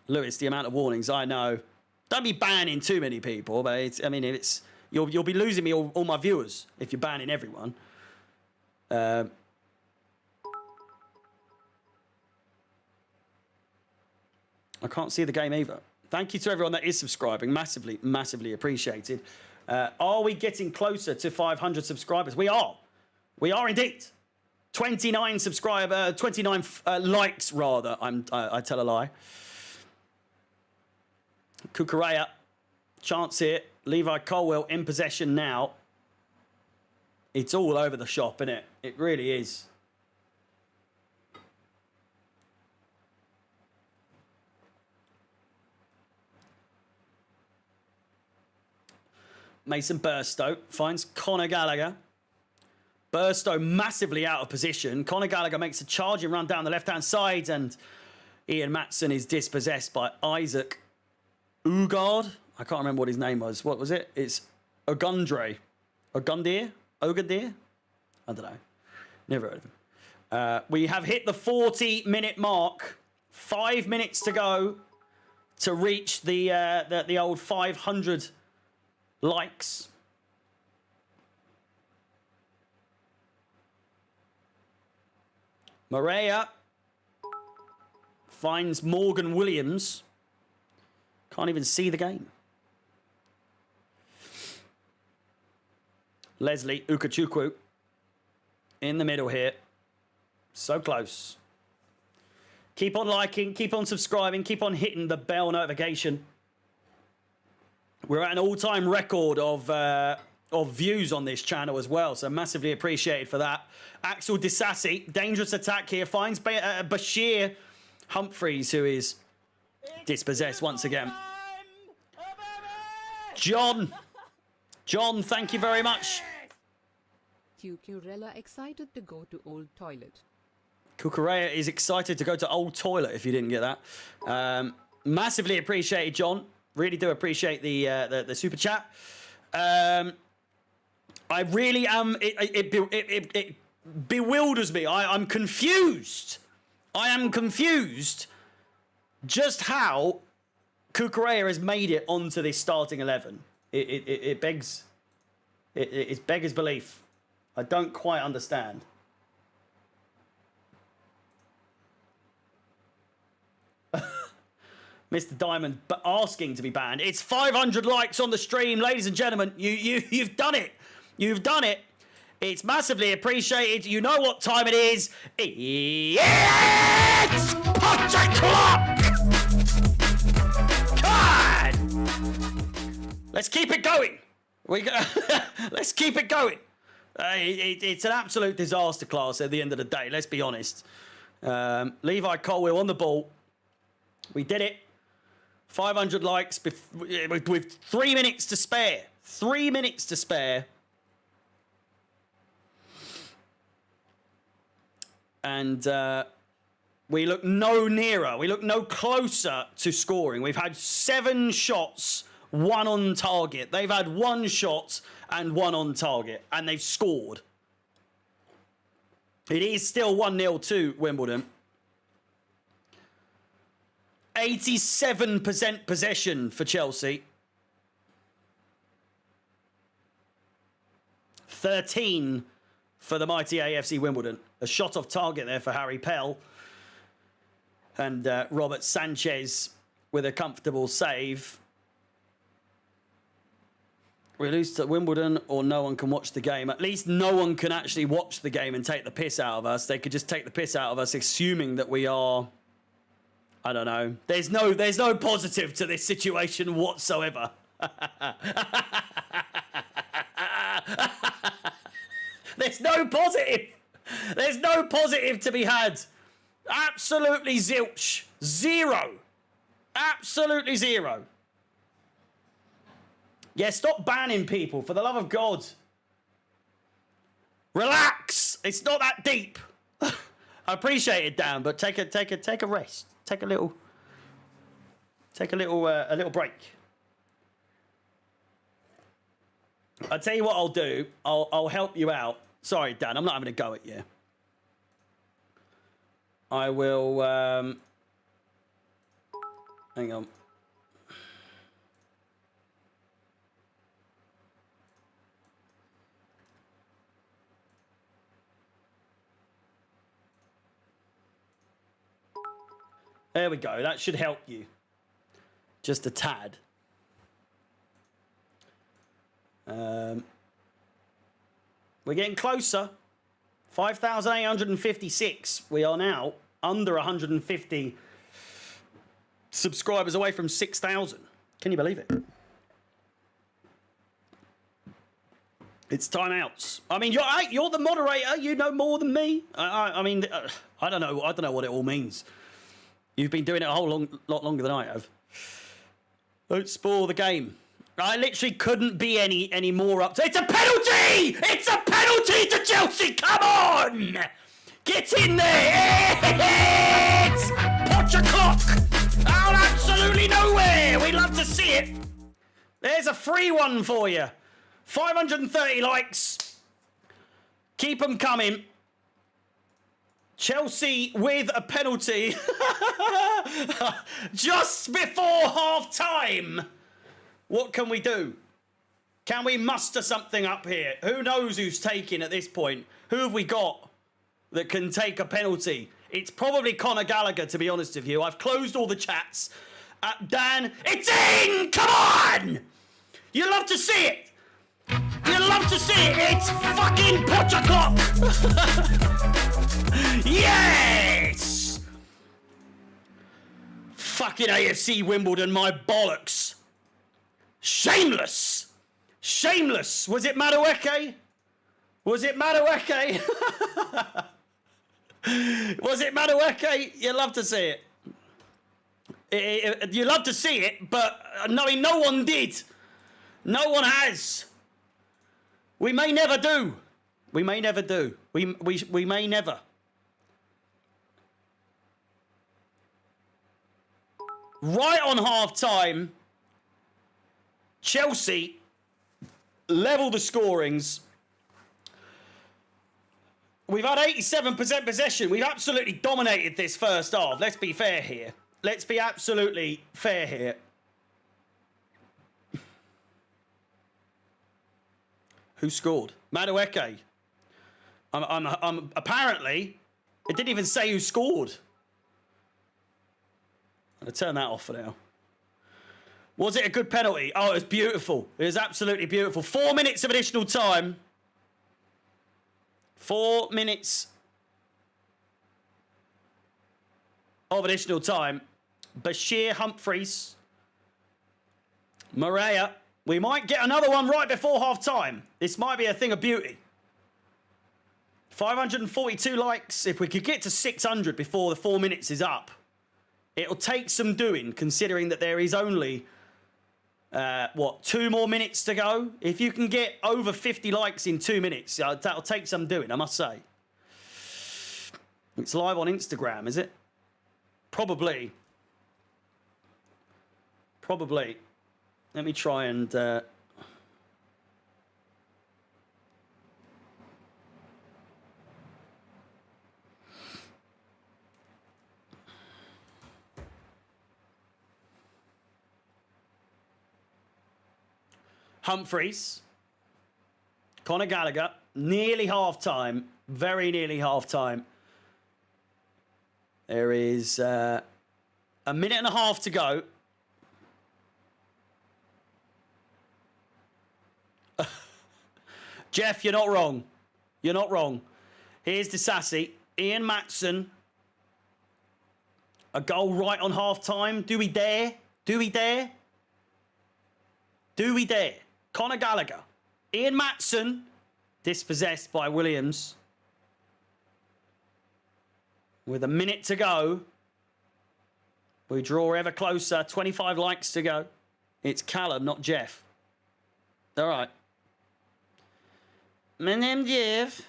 Lewis, the amount of warnings, I know. Don't be banning too many people, but it's, I mean, it's you'll be losing me all my viewers if you're banning everyone. I can't see the game either. Thank you to everyone that is subscribing. Massively, massively appreciated. Are we getting closer to 500 subscribers? We are. We are indeed. 29 likes rather. I tell a lie. Cucurella, chance here. Levi Colwell in possession now. It's all over the shop, isn't it? It really is. Mason Burstow finds Conor Gallagher. Burstow massively out of position. Conor Gallagher makes a charging run down the left-hand side, and Ian Matson is dispossessed by Isaac Ugard. I can't remember what his name was. What was it? It's Ogundir? I don't know. Never heard of him. We have hit the 40-minute mark. 5 minutes to go to reach the old 500 likes. Maria finds Morgan Williams. Can't even see the game. Leslie Ukachukwu in the middle here. So close. Keep on liking, keep on subscribing, keep on hitting the bell notification. We're at an all-time record of views on this channel as well, so massively appreciated for that. Axel Disassi, dangerous attack here, finds Bashir Humphreys, who is dispossessed once again. John, thank you very much. Cucurella excited to go to old toilet. Cucurella is excited to go to old toilet, if you didn't get that. Massively appreciated, John. Really do appreciate the super chat. I really am. It bewilders me. I'm confused. I am confused just how Cucurella has made it onto this starting 11. It begs. It's beggars belief. I don't quite understand. Mr. Diamond, but asking to be banned. It's 500 likes on the stream, ladies and gentlemen. You've done it. You've done it. It's massively appreciated. You know what time it is. It's Punch O'Clock! God! Let's keep it going. Let's keep it going. It's an absolute disaster class at the end of the day. Let's be honest. Levi Colwell on the ball. We did it. 500 likes with 3 minutes to spare. 3 minutes to spare. And we look no nearer. We look no closer to scoring. We've had 7 shots, 1 on target. They've had 1 shot and 1 on target. And they've scored. It is still 1-0 to Wimbledon. 87% possession for Chelsea. 13 for the mighty AFC Wimbledon. A shot off target there for Harry Pell. And Robert Sanchez with a comfortable save. We lose to Wimbledon or no one can watch the game. At least no one can actually watch the game and take the piss out of us. They could just take the piss out of us assuming that we are... I don't know. There's no positive to this situation whatsoever. There's no positive. There's no positive to be had. Absolutely zilch. Zero. Absolutely zero. Yeah, stop banning people, for the love of God. Relax. It's not that deep. I appreciate it, Dan, but take a rest. Take a little break. I'll tell you what I'll do. I'll help you out. Sorry, Dan, I'm not having a go at you. I will. Hang on. There we go. That should help you. Just a tad. We're getting closer. 5,856. We are now under 150 subscribers away from 6,000. Can you believe it? It's timeouts. I mean, you're the moderator. You know more than me. I mean, I don't know. I don't know what it all means. You've been doing it a whole lot longer than I have. Don't spoil the game. I literally couldn't be any more up to... It's a penalty! It's a penalty to Chelsea! Come on! Get in there! It's Punch O'Clock! Out absolutely nowhere! We'd love to see it. There's a free one for you. 530 likes. Keep them coming. Chelsea with a penalty. Just before half time. What can we do? Can we muster something up here? Who knows who's taking at this point? Who have we got that can take a penalty? It's probably Conor Gallagher, to be honest with you. I've closed all the chats. Dan, it's in! Come on! You love to see it. You love to see it. It's fucking Pochaclock. Yes! Fucking AFC Wimbledon, my bollocks. Shameless. Shameless. Was it Madueke? Was it Madueke? Was it Madueke? You love to see it. You love to see it, but no one did. No one has. We may never do. We may never do. We may never. Right on half time, Chelsea level the scorings. We've had 87% possession. We've absolutely dominated this first half. Let's be fair here. Let's be absolutely fair here. Who scored? Madueke. I'm apparently, it didn't even say who scored. I'm going to turn that off for now. Was it a good penalty? Oh, it was beautiful. It was absolutely beautiful. 4 minutes of additional time. 4 minutes of additional time. Bashir Humphreys. Maria. We might get another one right before half time. This might be a thing of beauty. 542 likes. If we could get to 600 before the 4 minutes is up, it'll take some doing, considering that there is only, 2 more minutes to go? If you can get over 50 likes in 2 minutes, that'll take some doing, I must say. It's live on Instagram, is it? Probably. Probably. Let me try and... Humphreys, Conor Gallagher, nearly half-time, very nearly half-time. There is a minute and a half to go. Jeff, you're not wrong. You're not wrong. Here's Disassi. Ian Matson. A goal right on half-time. Do we dare? Do we dare? Do we dare? Conor Gallagher. Ian Matson. Dispossessed by Williams. With a minute to go. We draw ever closer. 25 likes to go. It's Callum, not Jeff. All right. My name's Jeff.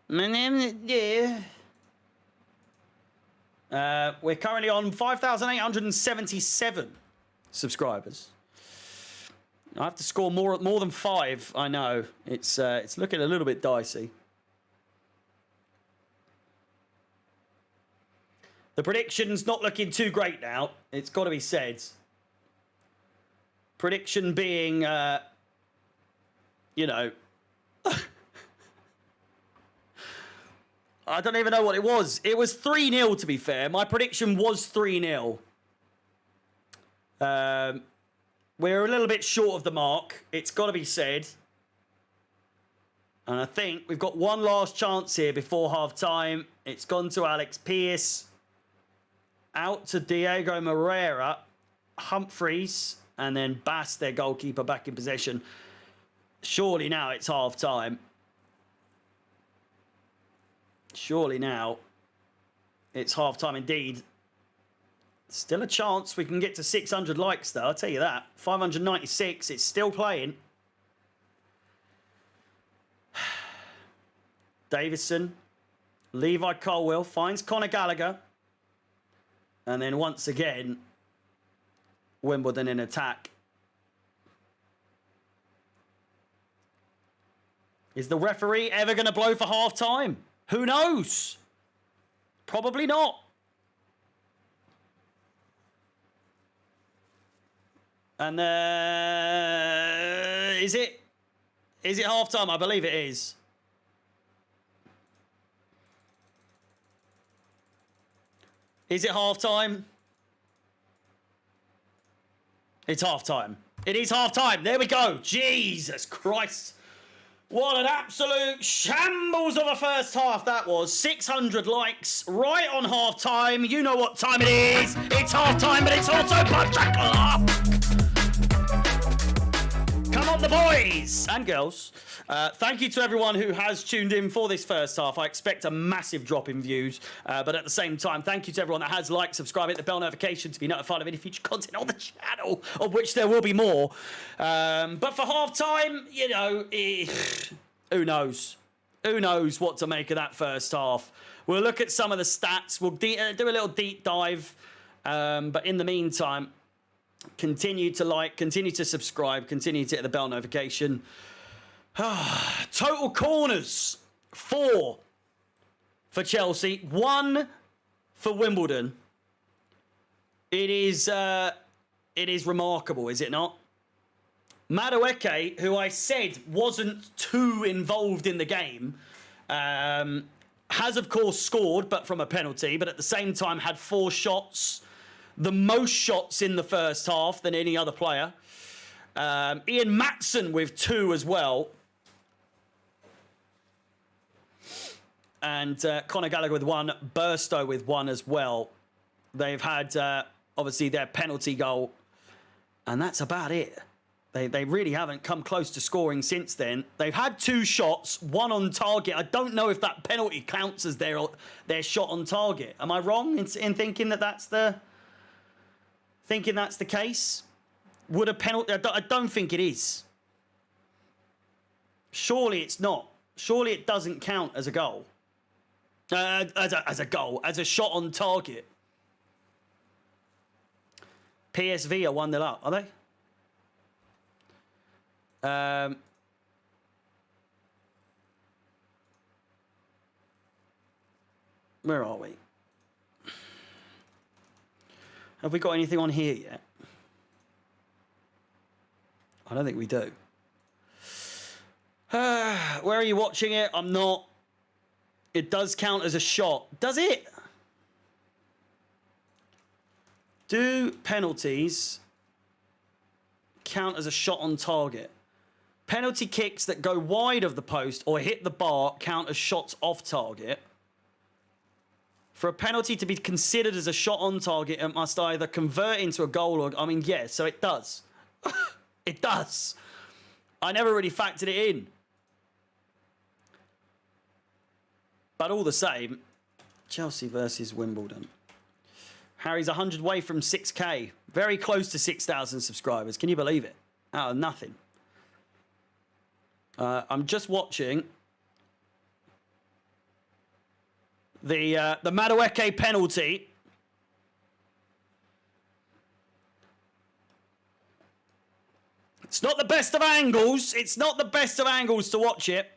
My name is Jeff. We're currently on 5,877 subscribers. I have to score more than 5. I know it's looking a little bit dicey. The prediction's not looking too great now. It's got to be said. Prediction being, you know, I don't even know what it was. It was 3-0, to be fair. My prediction was 3-0. We're a little bit short of the mark. It's got to be said. And I think we've got one last chance here before half-time. It's gone to Alex Pearce. Out to Diego Moreira. Humphreys. And then Bass, their goalkeeper, back in possession. Surely now it's half-time. Surely now it's half-time indeed. Still a chance we can get to 600 likes, though. I'll tell you that. 596. It's still playing. Davison. Levi Colwell finds Conor Gallagher. And then once again, Wimbledon in attack. Is the referee ever going to blow for half-time? Who knows? Probably not. And is it half time? I believe it is. Is it half time? It's half time. It is half time. There we go. Jesus Christ. What an absolute shambles of a first half that was. 600 likes right on half time. You know what time it is. It's half time, but it's also punch a clock. Come on, the boys and girls. Thank you to everyone who has tuned in for this first half. I expect a massive drop in views, but at the same time, thank you to everyone that has liked, subscribed, hit the bell notification to be notified of any future content on the channel, of which there will be more. But for half time, you know, who knows? Who knows what to make of that first half? We'll look at some of the stats. We'll do a little deep dive. But in the meantime, continue to like, continue to subscribe, continue to hit the bell notification. Total corners, 4 for Chelsea, 1 for Wimbledon. It is remarkable, is it not? Madueke, who I said wasn't too involved in the game, has of course scored, but from a penalty, but at the same time had 4 shots, the most shots in the first half than any other player. Ian Matson with 2 as well. And Conor Gallagher with 1, Burstow with 1 as well. They've had, obviously, their penalty goal. And that's about it. They really haven't come close to scoring since then. They've had 2 shots, 1 on target. I don't know if that penalty counts as their shot on target. Am I wrong in thinking that's the case? Would a penalty... I don't think it is. Surely it's not. Surely it doesn't count as a goal. As a goal, as a shot on target. PSV are 1-0 up, are they? Where are we? Have we got anything on here yet? I don't think we do. Where are you watching it? I'm not. It does count as a shot. Does it? Do penalties count as a shot on target? Penalty kicks that go wide of the post or hit the bar count as shots off target. For a penalty to be considered as a shot on target, it must either convert into a goal or... I mean, yeah, so it does. It does. I never really factored it in. But all the same, Chelsea versus Wimbledon. Harry's 100 away from 6K. Very close to 6,000 subscribers. Can you believe it? Out of nothing. I'm just watching the Madueke penalty. It's not the best of angles. It's not the best of angles to watch it.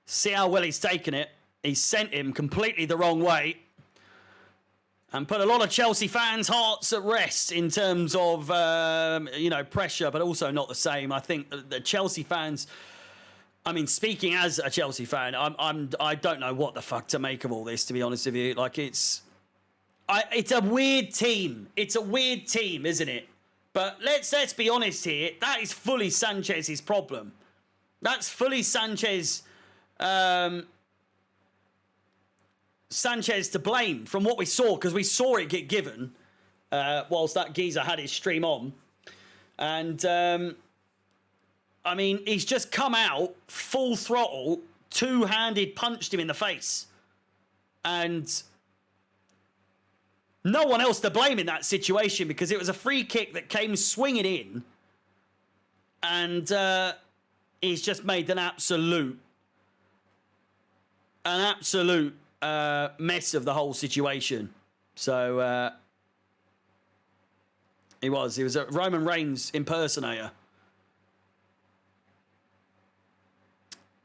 See how well he's taken it. He sent him completely the wrong way and put a lot of Chelsea fans' hearts at rest in terms of, you know, pressure, but also not the same. I think the Chelsea fans, I mean, speaking as a Chelsea fan, I don't know what the fuck to make of all this, to be honest with you. Like, it's a weird team. It's a weird team, isn't it? But let's be honest here. That is fully Sanchez's problem. That's fully Sanchez to blame from what we saw, because we saw it get given whilst that geezer had his stream on. And, I mean, he's just come out full throttle, two-handed punched him in the face. And no one else to blame in that situation, because it was a free kick that came swinging in. And he's just made an absolute mess of the whole situation. So he was a Roman Reigns impersonator.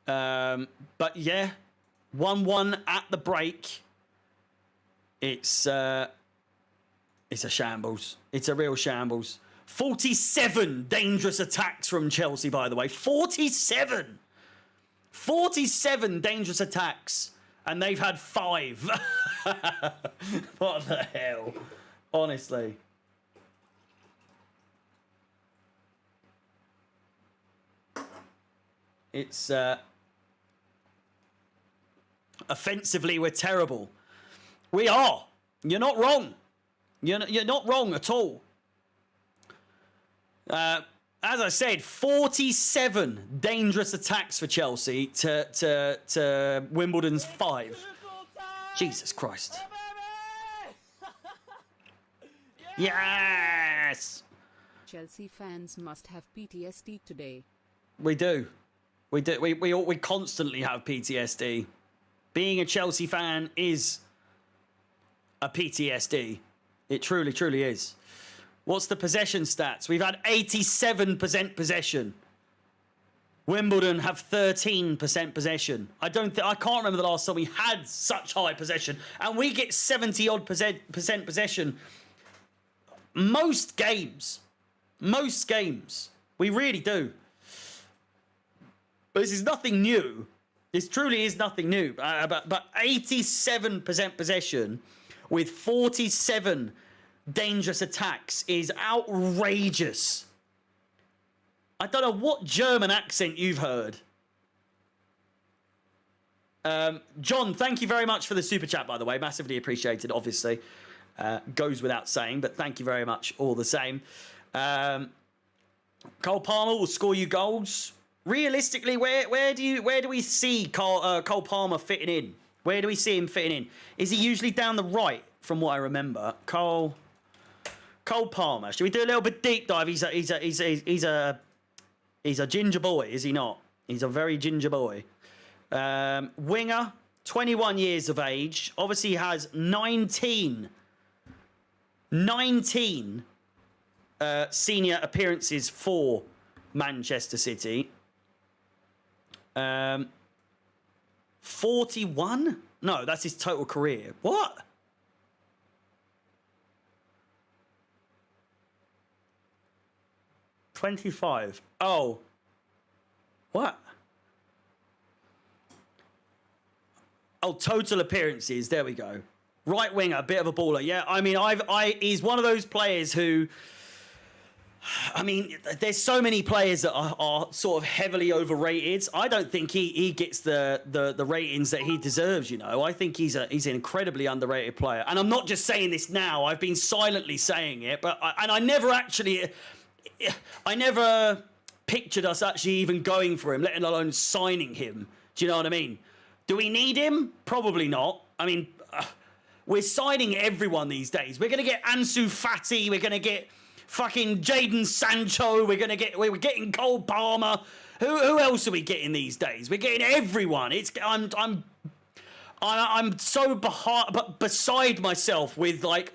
But yeah, 1-1 at the break. It's a shambles. It's a real shambles. 47 dangerous attacks from Chelsea, by the way. 47! 47 dangerous attacks. And they've had 5. What the hell? Honestly. It's... offensively, we're terrible. We are. You're not wrong. You're not wrong at all. As I said, 47 dangerous attacks for Chelsea to Wimbledon's 5. Jesus Christ. Yes! Chelsea fans must have PTSD today. We do. We do. We constantly have PTSD. Being a Chelsea fan is a PTSD. It truly, truly is. What's the possession stats? We've had 87% possession. Wimbledon have 13% possession. I can't remember the last time we had such high possession. And we get 70-odd percent possession most games. Most games. We really do. But this is nothing new. This truly is nothing new. But 87% possession with 47 dangerous attacks is outrageous. I don't know what German accent you've heard. John, thank you very much for the super chat, by the way. Massively appreciated, obviously. Goes without saying, but thank you very much all the same. Cole Palmer will score you goals. Realistically, where do we see Cole Palmer fitting in? Where do we see him fitting in? Is he usually down the right, from what I remember? Cole Palmer. Should we do a little bit deep dive? He's a ginger boy, is he not? He's a very ginger boy. Winger, 21 years of age. Obviously has 19 senior appearances for Manchester City. 41? No, that's his total career. What? $25. Oh. What? Oh, total appearances. There we go. Right winger, a bit of a baller. Yeah, I mean, he's one of those players who... I mean, there's so many players that are sort of heavily overrated. I don't think he gets the ratings that he deserves, you know. I think he's an incredibly underrated player. And I'm not just saying this now. I've been silently saying it. But I never pictured us actually even going for him, let alone signing him. Do you know what I mean? Do we need him? Probably not. I mean, we're signing everyone these days. We're going to get Ansu Fati. We're going to get... fucking Jadon Sancho, we're getting Cole Palmer. Who else are we getting these days? We're getting everyone. I'm so beside myself with like,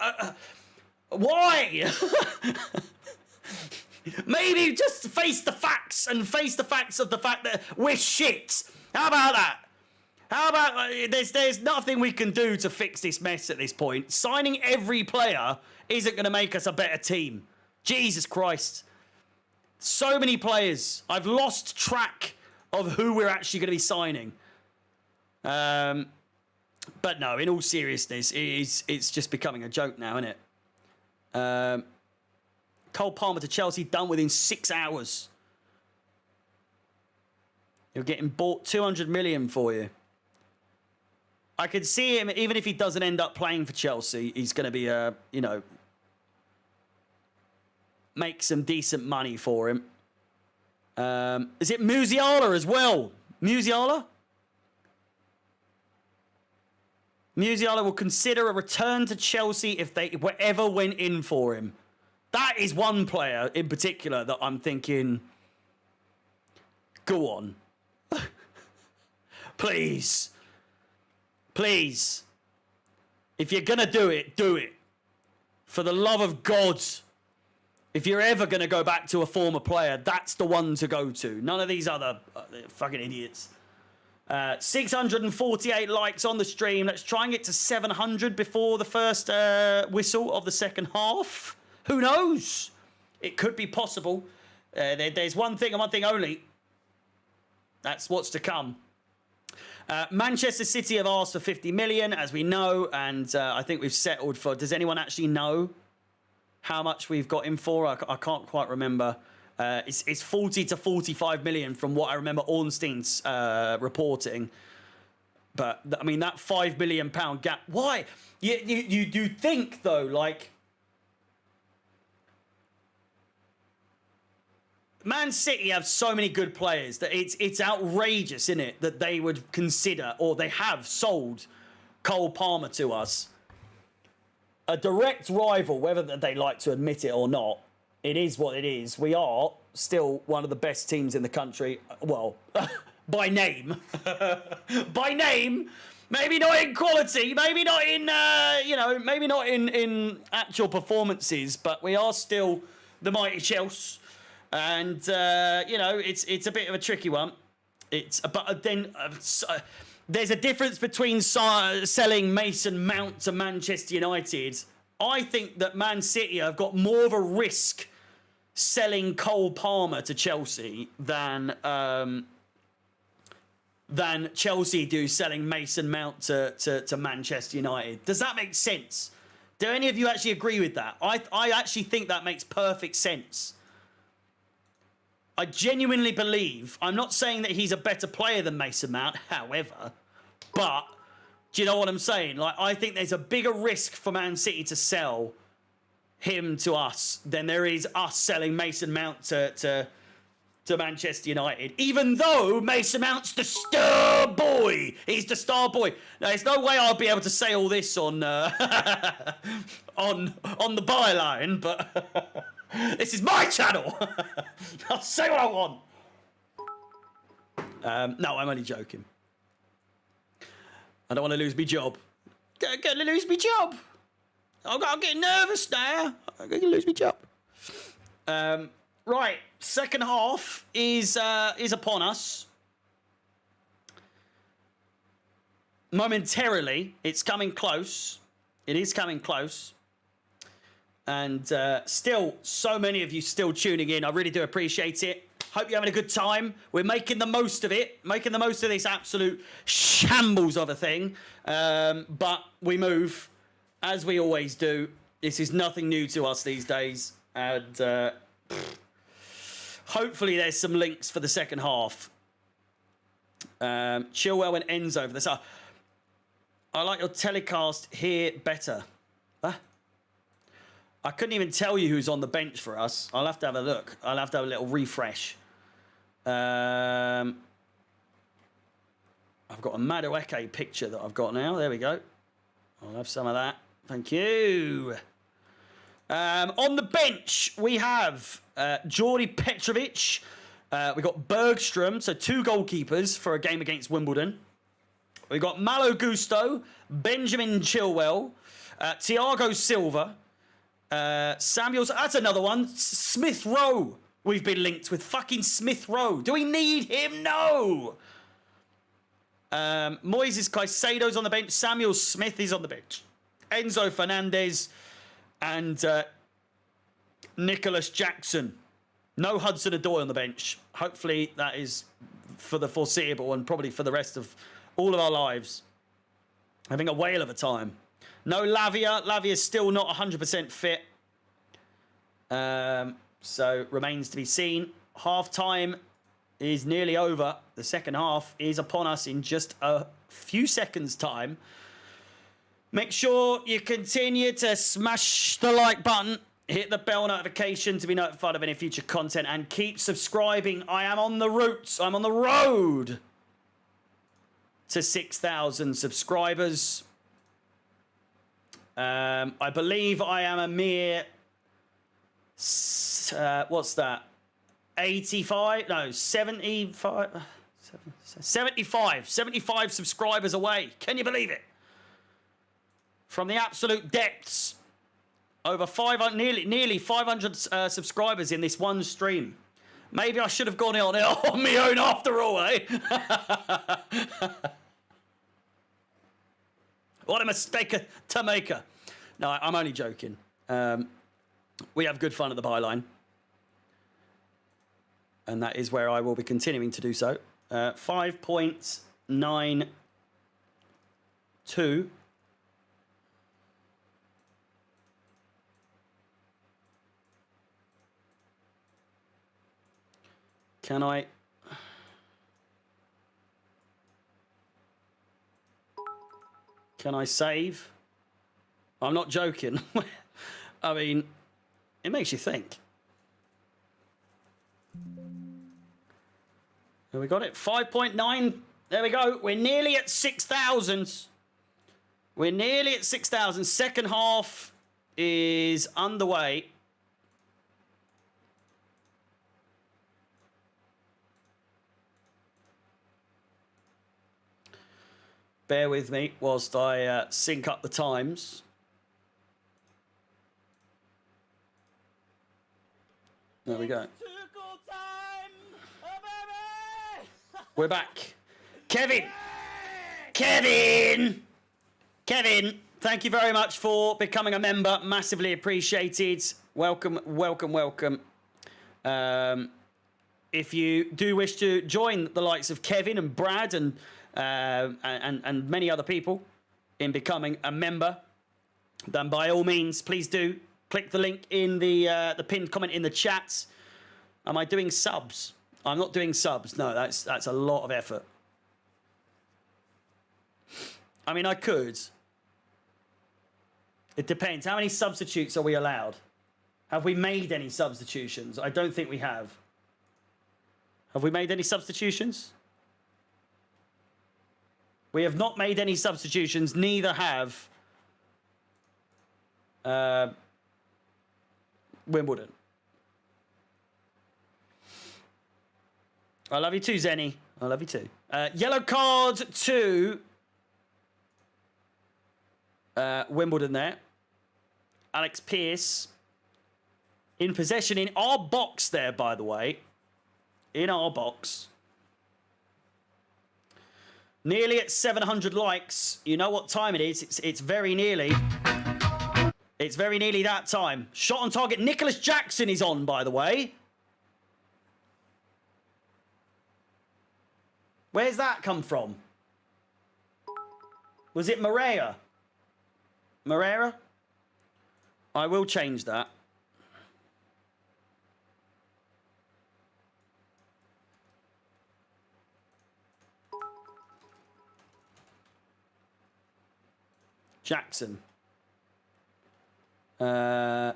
why? Maybe just face the facts of the fact that we're shit. How about that? How about there's nothing we can do to fix this mess at this point. Signing every player isn't going to make us a better team. Jesus Christ. So many players. I've lost track of who we're actually going to be signing. But no, in all seriousness, it's just becoming a joke now, isn't it? Cole Palmer to Chelsea, done within 6 hours. You're getting bought 200 million for you. I could see him, even if he doesn't end up playing for Chelsea, he's going to be make some decent money for him. Is it Musiala as well? Musiala will consider a return to Chelsea if they whatever went in for him. That is one player in particular that I'm thinking, go on. Please. Please. If you're going to do it, do it. For the love of God. If you're ever going to go back to a former player, that's the one to go to. None of these other fucking idiots. 648 likes on the stream. Let's try and get to 700 before the first whistle of the second half. Who knows? It could be possible. There's one thing and one thing only. That's what's to come. Manchester City have asked for 50 million, as we know, and I think we've settled for... Does anyone actually know how much we've got him for? I can't quite remember. It's 40 to 45 million from what I remember Ornstein's reporting. But, I mean, that £5 million gap... Why? You think, though, like... Man City have so many good players that it's outrageous, isn't it, that they would consider, or they have sold Cole Palmer to us. A direct rival, whether they like to admit it or not, it is what it is. We are still one of the best teams in the country. Well, by name. By name. Maybe not in quality, maybe not in, maybe not in actual performances, but we are still the mighty Chelsea. And, it's a bit of a tricky one. But then there's a difference between selling Mason Mount to Manchester United. I think that Man City have got more of a risk selling Cole Palmer to Chelsea than Chelsea do selling Mason Mount to Manchester United. Does that make sense? Do any of you actually agree with that? I actually think that makes perfect sense. I genuinely believe, I'm not saying that he's a better player than Mason Mount, however, but do you know what I'm saying? Like, I think there's a bigger risk for Man City to sell him to us than there is us selling Mason Mount to Manchester United, even though Mason Mount's the star boy. He's the star boy. Now, there's no way I'll be able to say all this on on the byline, but this is my channel. I'll say what I want. No, I'm only joking. I don't want to lose my job. Going to lose my job. I'm getting nervous now. I'm going to lose my job. Right, second half is upon us. Momentarily, it's coming close. It is coming close. And still, so many of you still tuning in. I really do appreciate it. Hope you're having a good time. We're making the most of it. Making the most of this absolute shambles of a thing. But we move, as we always do. This is nothing new to us these days. And hopefully there's some links for the second half. Chilwell and Enzo for this. I like your telecast here better. Huh? I couldn't even tell you who's on the bench for us. I'll have to have a look. I'll have to have a little refresh. I've got a Madueke picture that I've got now. There we go. I'll have some of that. Thank you. On the bench, we have Jordi Petrovic. We've got Bergstrom, so 2 goalkeepers for a game against Wimbledon. We've got Malo Gusto, Benjamin Chilwell, Thiago Silva, Samuels. That's another one. Smith Rowe. We've been linked with fucking Smith Rowe. Do we need him? No. Moises Caicedo's on the bench. Samuel Smith is on the bench. Enzo Fernandez and Nicholas Jackson. No Hudson-Odoi on the bench. Hopefully that is for the foreseeable and probably for the rest of all of our lives. Having a whale of a time. No Lavia. Lavia's still not 100% fit. So remains to be seen. Half time is nearly over. The second half is upon us in just a few seconds' time. Make sure you continue to smash the like button. Hit the bell notification to be notified of any future content. And keep subscribing. I am on the route. I'm on the road to 6,000 subscribers. I believe I am a mere... what's that? 85? No, 75? 75 subscribers away. Can you believe it? From the absolute depths. Over 500, nearly 500 subscribers in this one stream. Maybe I should have gone on my own after all, eh? What a mistake to make. No, I'm only joking. We have good fun at the byline. And that is where I will be continuing to do so. 5.92. Can I... Can I save? I'm not joking. I mean, it makes you think. There we got it. 5.9. There we go. We're nearly at 6,000. We're nearly at 6,000. Second half is underway. Bear with me whilst I sync up the times. There we go. We're back. Kevin, thank you very much for becoming a member. Massively appreciated. Welcome. If you do wish to join the likes of Kevin and Brad and many other people in becoming a member, then by all means, please do click the link in the pinned comment in the chat. Am I doing subs? I'm not doing subs. No, that's a lot of effort. I mean, I could. It depends. How many substitutes are we allowed? Have we made any substitutions? I don't think we have. Have we made any substitutions? We have not made any substitutions. Neither have Wimbledon. I love you too, Zenny. I love you too. Yellow card to Wimbledon there. Alex Pearce in possession in our box there, by the way. In our box. Nearly at 700 likes. You know what time it is. It's very nearly. It's very nearly that time. Shot on target. Nicholas Jackson is on, by the way. Where's that come from? Was it Moreira? Moreira? I will change that. Jackson. Hang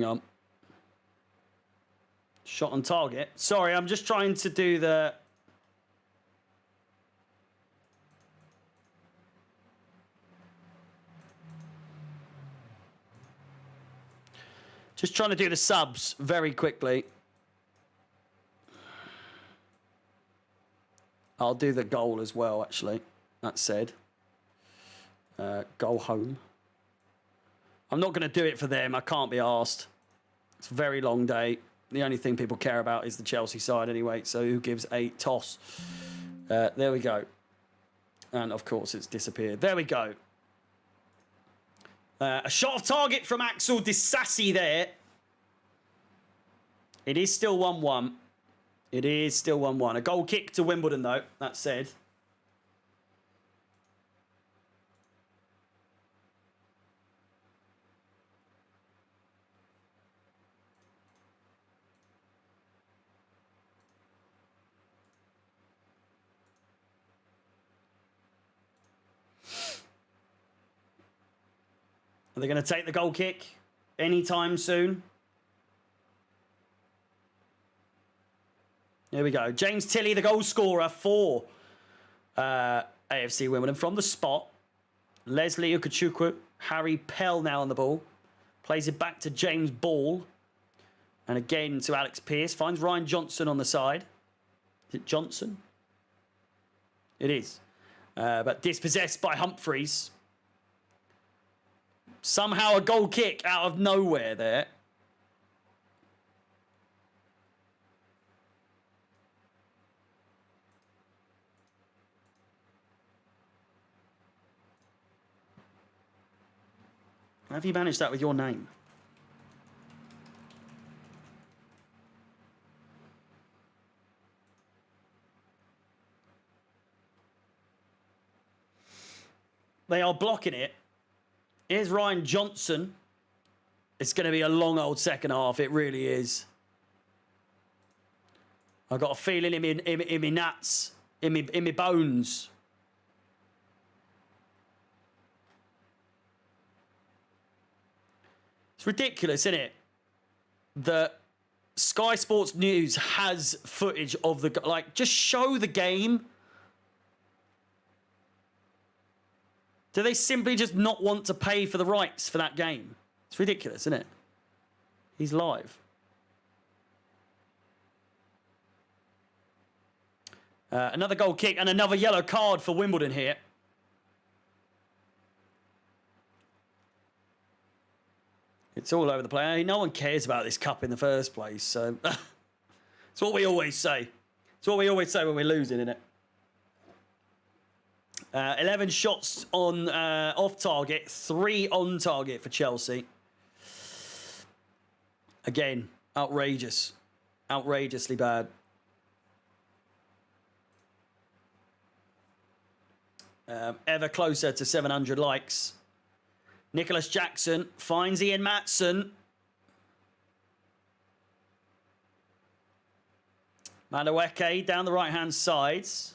on. Shot on target. Sorry, I'm just trying to do the... Just trying to do the subs very quickly. I'll do the goal as well, actually. That said. Goal home. I'm not going to do it for them. I can't be arsed. It's a very long day. The only thing people care about is the Chelsea side anyway. So who gives a toss? There we go. And, of course, it's disappeared. There we go. A shot off target from Axel Disasi there. It is still 1-1. It is still 1-1. A goal kick to Wimbledon, though. That said. Are they going to take the goal kick anytime soon? Here we go. James Tilley, the goal scorer for AFC Wimbledon from the spot. Leslie Ukachukwu, Harry Pell now on the ball. Plays it back to James Ball. And again to Alex Pearce. Finds Ryan Johnson on the side. Is it Johnson? It is. But dispossessed by Humphreys. Somehow a goal kick out of nowhere there. How have you managed that with your name? They are blocking it. Here's Ryan Johnson. It's going to be a long old second half. It really is. I've got a feeling in me nuts, in me bones. It's ridiculous, isn't it? That Sky Sports News has footage of the... Like, just show the game. Do they simply just not want to pay for the rights for that game? It's ridiculous, isn't it? He's live. Another goal kick and another yellow card for Wimbledon here. It's all over the place. No one cares about this cup in the first place. So it's what we always say. It's what we always say when we're losing, isn't it? 11 shots on off target, 3 on target for Chelsea. Again, outrageous. Outrageously bad. Ever closer to 700 likes. Nicholas Jackson finds Ian Matson. Madueke down the right-hand sides.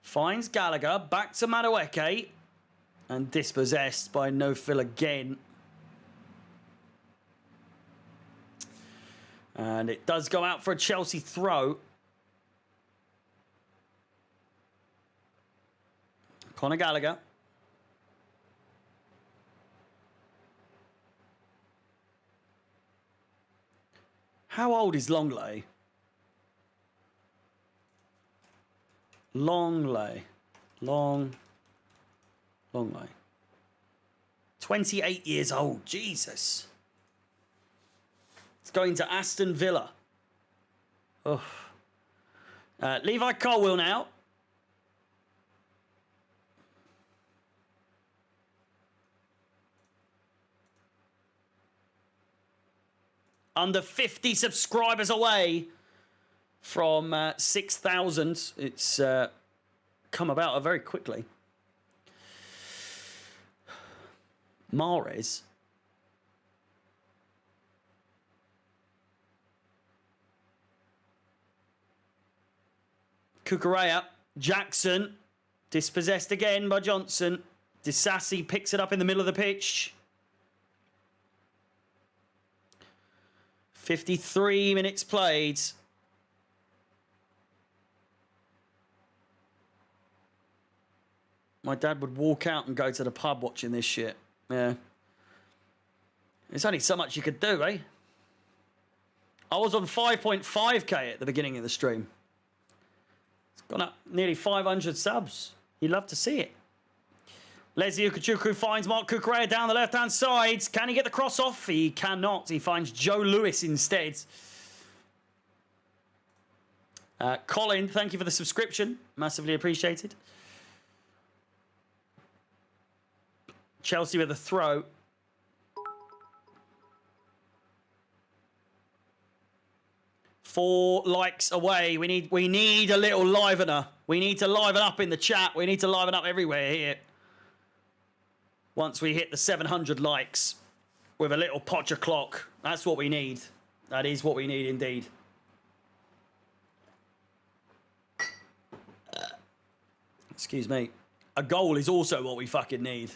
Finds Gallagher. Back to Madueke. And dispossessed by No-Fill again. And it does go out for a Chelsea throw. Conor Gallagher. How old is Longley? Longley. Longley. 28 years old. Jesus. It's going to Aston Villa. Oh. Levi Colwill now. Under 50 subscribers away from 6,000. It's come about very quickly. Mahrez. Kukurea. Jackson. Dispossessed again by Johnson. Disassi picks it up in the middle of the pitch. 53 minutes played. My dad would walk out and go to the pub watching this shit. Yeah. There's only so much you could do, eh? I was on 5.5k at the beginning of the stream. It's gone up nearly 500 subs. You'd love to see it. Leslie Ukachukwu finds Mark Kukurea down the left-hand side. Can he get the cross off? He cannot. He finds Joe Lewis instead. Colin, thank you for the subscription. Massively appreciated. Chelsea with a throw. Four likes away. We need a little livener. We need to liven up in the chat. We need to liven up everywhere here. Once we hit the 700 likes with a little Potter clock. That's what we need. That is what we need indeed. Excuse me. A goal is also what we fucking need.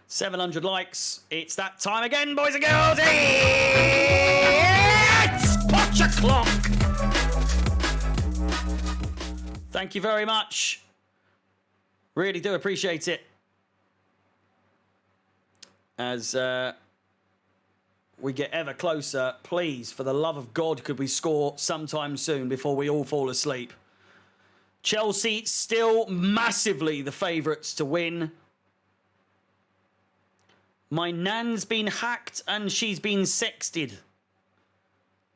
700 likes. It's that time again, boys and girls. It's Potter clock. Thank you very much. Really do appreciate it. As we get ever closer, please, for the love of God, could we score sometime soon before we all fall asleep? Chelsea still massively the favourites to win. My nan's been hacked and she's been sexted,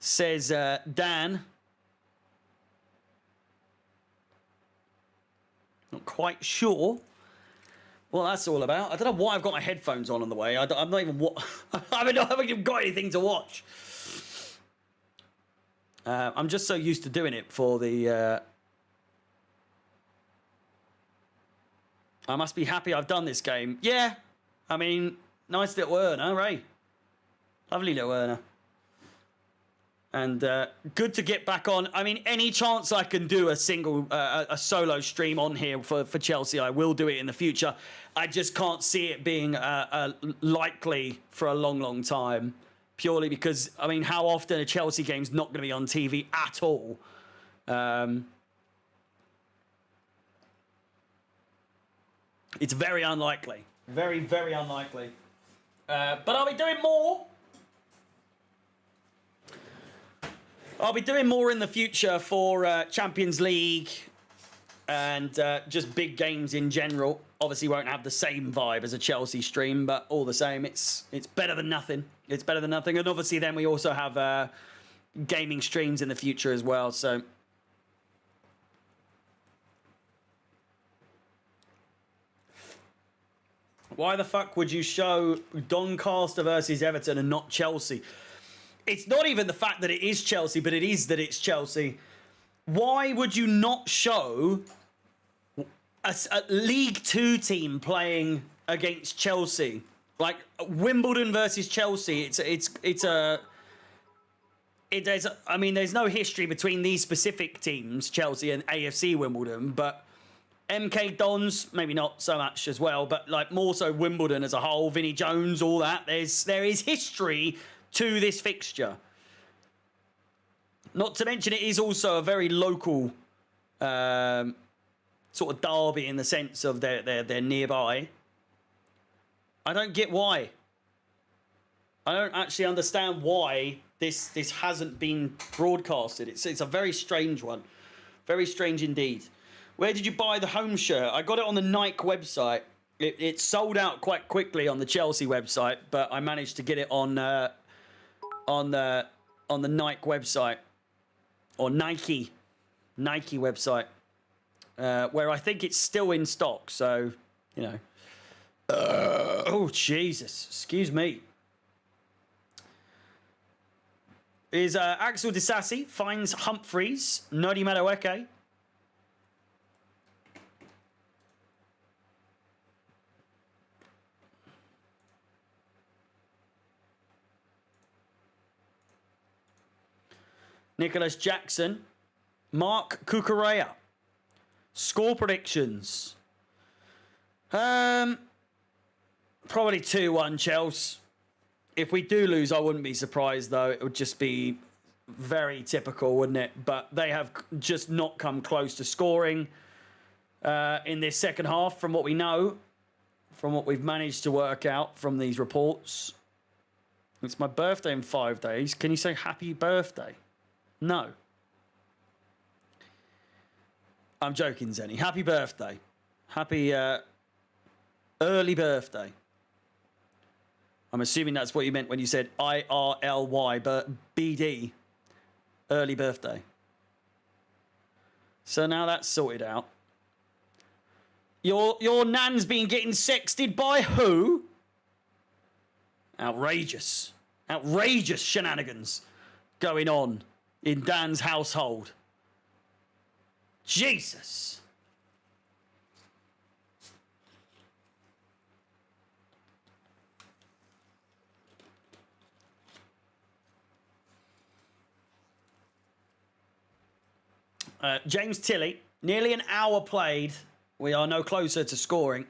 says Dan. Not quite sure Well, that's all about. I don't know why I've got my headphones on the way. I'm not even. I haven't even got anything to watch. I'm just so used to doing it for the. I must be happy I've done this game. Yeah, I mean, nice little earner, right? Lovely little earner. And good to get back on. I mean, any chance I can do a solo stream on here for Chelsea, I will do it in the future. I just can't see it being likely for a long, long time. Purely because, I mean, how often a Chelsea game's not going to be on TV at all? It's very unlikely. Very, very unlikely. But I'll be doing more. I'll be doing more in the future for Champions League and just big games in general. Obviously won't have the same vibe as a Chelsea stream, but all the same, it's better than nothing. It's better than nothing. And obviously then we also have gaming streams in the future as well, so... Why the fuck would you show Doncaster versus Everton and not Chelsea? It's not even the fact that it is Chelsea, but it is that it's Chelsea. Why would you not show a League Two team playing against Chelsea? Like Wimbledon versus Chelsea, I mean, there's no history between these specific teams, Chelsea and AFC Wimbledon, but MK Dons, maybe not so much as well, but like more so Wimbledon as a whole, Vinnie Jones, all that. There is history to this fixture. Not to mention it is also a very local sort of derby in the sense of they're nearby. I don't get why. I don't actually understand why this hasn't been broadcasted. It's a very strange one. Very strange indeed. Where did you buy the home shirt? I got it on the Nike website. It sold out quite quickly on the Chelsea website, but I managed to get it on the Nike website or Nike website, where I think it's still in stock. So, you know. Oh Jesus! Excuse me. Is Axel Disasi finds Humphreys, Nodi Madueke. Nicholas Jackson, Mark Cucurella. Score predictions. Probably 2-1 Chelsea. If we do lose, I wouldn't be surprised, though. It would just be very typical, wouldn't it? But they have just not come close to scoring in this second half, from what we know, from what we've managed to work out from these reports. It's my birthday in 5 days. Can you say happy birthday? No. I'm joking, Zenny. Happy birthday. Happy early birthday. I'm assuming that's what you meant when you said IRLY, but BD. Early birthday. So now that's sorted out. Your nan's been getting sexted by who? Outrageous. Outrageous shenanigans going on in Dan's household. Jesus. James Tilley, nearly an hour played. We are no closer to scoring.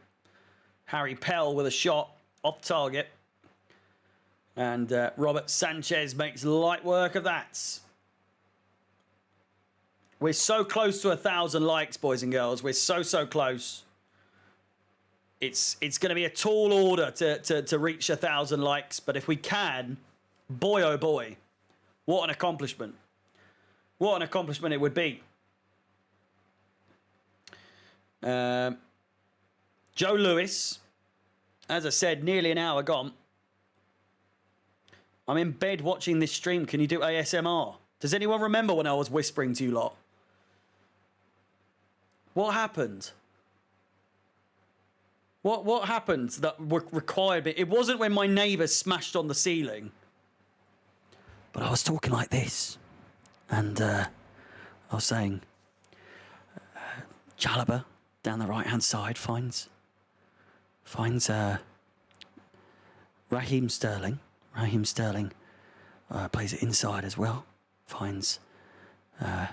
Harry Pell with a shot off target. And Robert Sanchez makes light work of that. We're so close to 1,000 likes, boys and girls. We're so close. It's going to be a tall order to reach 1,000 likes. But if we can, boy, oh boy, what an accomplishment. What an accomplishment it would be. Joe Lewis, as I said, nearly an hour gone. I'm in bed watching this stream. Can you do ASMR? Does anyone remember when I was whispering to you lot? What happened? What happened that required me? It wasn't when my neighbour smashed on the ceiling. But I was talking like this. And I was saying, Chalobah down the right-hand side finds Raheem Sterling. Raheem Sterling plays it inside as well. Finds. I'm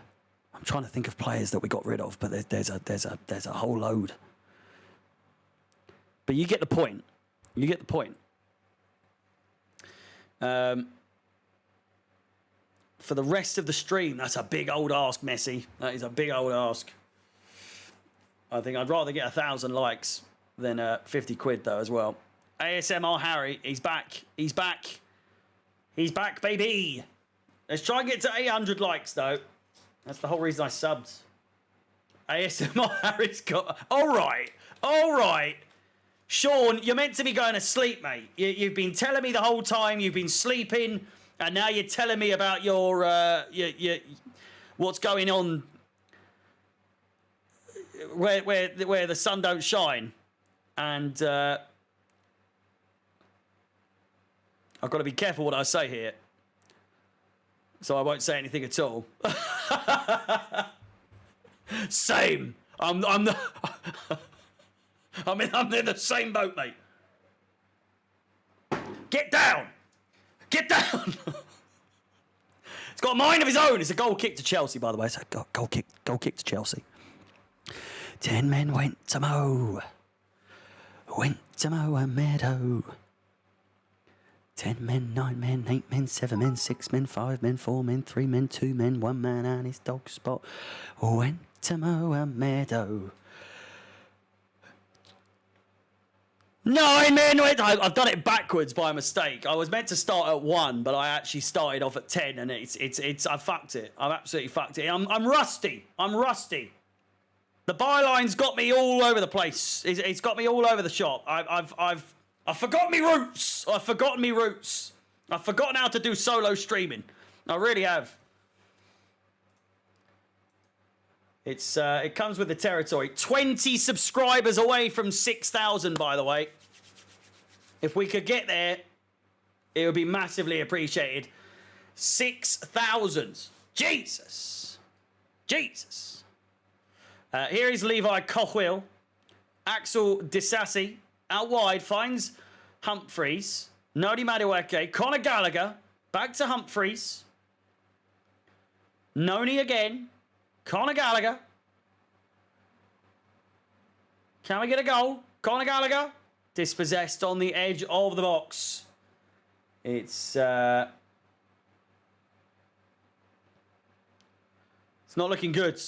trying to think of players that we got rid of, but there's a whole load. But you get the point. You get the point. For the rest of the stream, that's a big old ask, Messi. That is a big old ask. I think I'd rather get 1,000 likes than 50 quid, though, as well. ASMR Harry, he's back. He's back. He's back, baby. Let's try and get to 800 likes, though. That's the whole reason I subbed. ASMR Harry's got... All right. All right. Sean, you're meant to be going to sleep, mate. You've been telling me the whole time you've been sleeping, and now you're telling me about your what's going on where the sun don't shine. And I've got to be careful what I say here, so I won't say anything at all. Same. I'm the... I'm in the same boat, mate. Get down! Get down! It's got a mind of his own. It's a goal kick to Chelsea, by the way. It's a goal kick to Chelsea. 10 men went to mow a meadow. 10 men, 9 men, 8 men, 7 men, 6 men, 5 men, 4 men, 3 men, 2 men, 1 man and his dog Spot went to mow a meadow. 9 men went. I've done it backwards by mistake. I was meant to start at 1, but I actually started off at 10, and it's. I fucked it. I've absolutely fucked it. I'm rusty. I'm rusty. The byline's got me all over the place. It's got me all over the shop. I've forgotten me roots. I've forgotten me roots. I've forgotten how to do solo streaming. I really have. It comes with the territory. 20 subscribers away from 6,000, by the way. If we could get there, it would be massively appreciated. 6,000. Jesus. Jesus. Here is Levi Cochwill. Axel Disassi. Out wide, finds Humphreys. Nodi Madueke. Conor Gallagher. Back to Humphreys. Noni again. Conor Gallagher. Can we get a goal? Conor Gallagher. Dispossessed on the edge of the box. It's not looking good.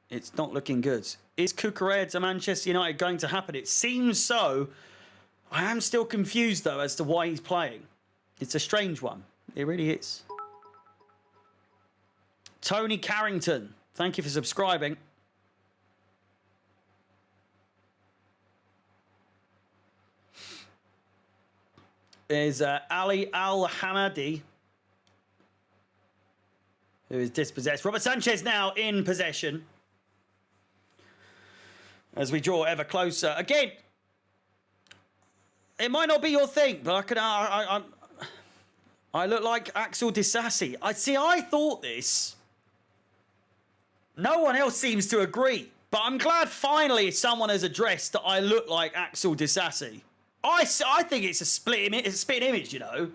It's not looking good. Is Cucurella to Manchester United going to happen? It seems so. I am still confused, though, as to why he's playing. It's a strange one. It really is. Tony Carrington. Thank you for subscribing. Is Ali Al-Hamadi, who is dispossessed. Robert Sanchez now in possession. As we draw ever closer. Again, it might not be your thing, but I look like Axel Disassi. I thought this. No one else seems to agree. But I'm glad finally someone has addressed that I look like Axel Disassi. I think it's a split image, you know.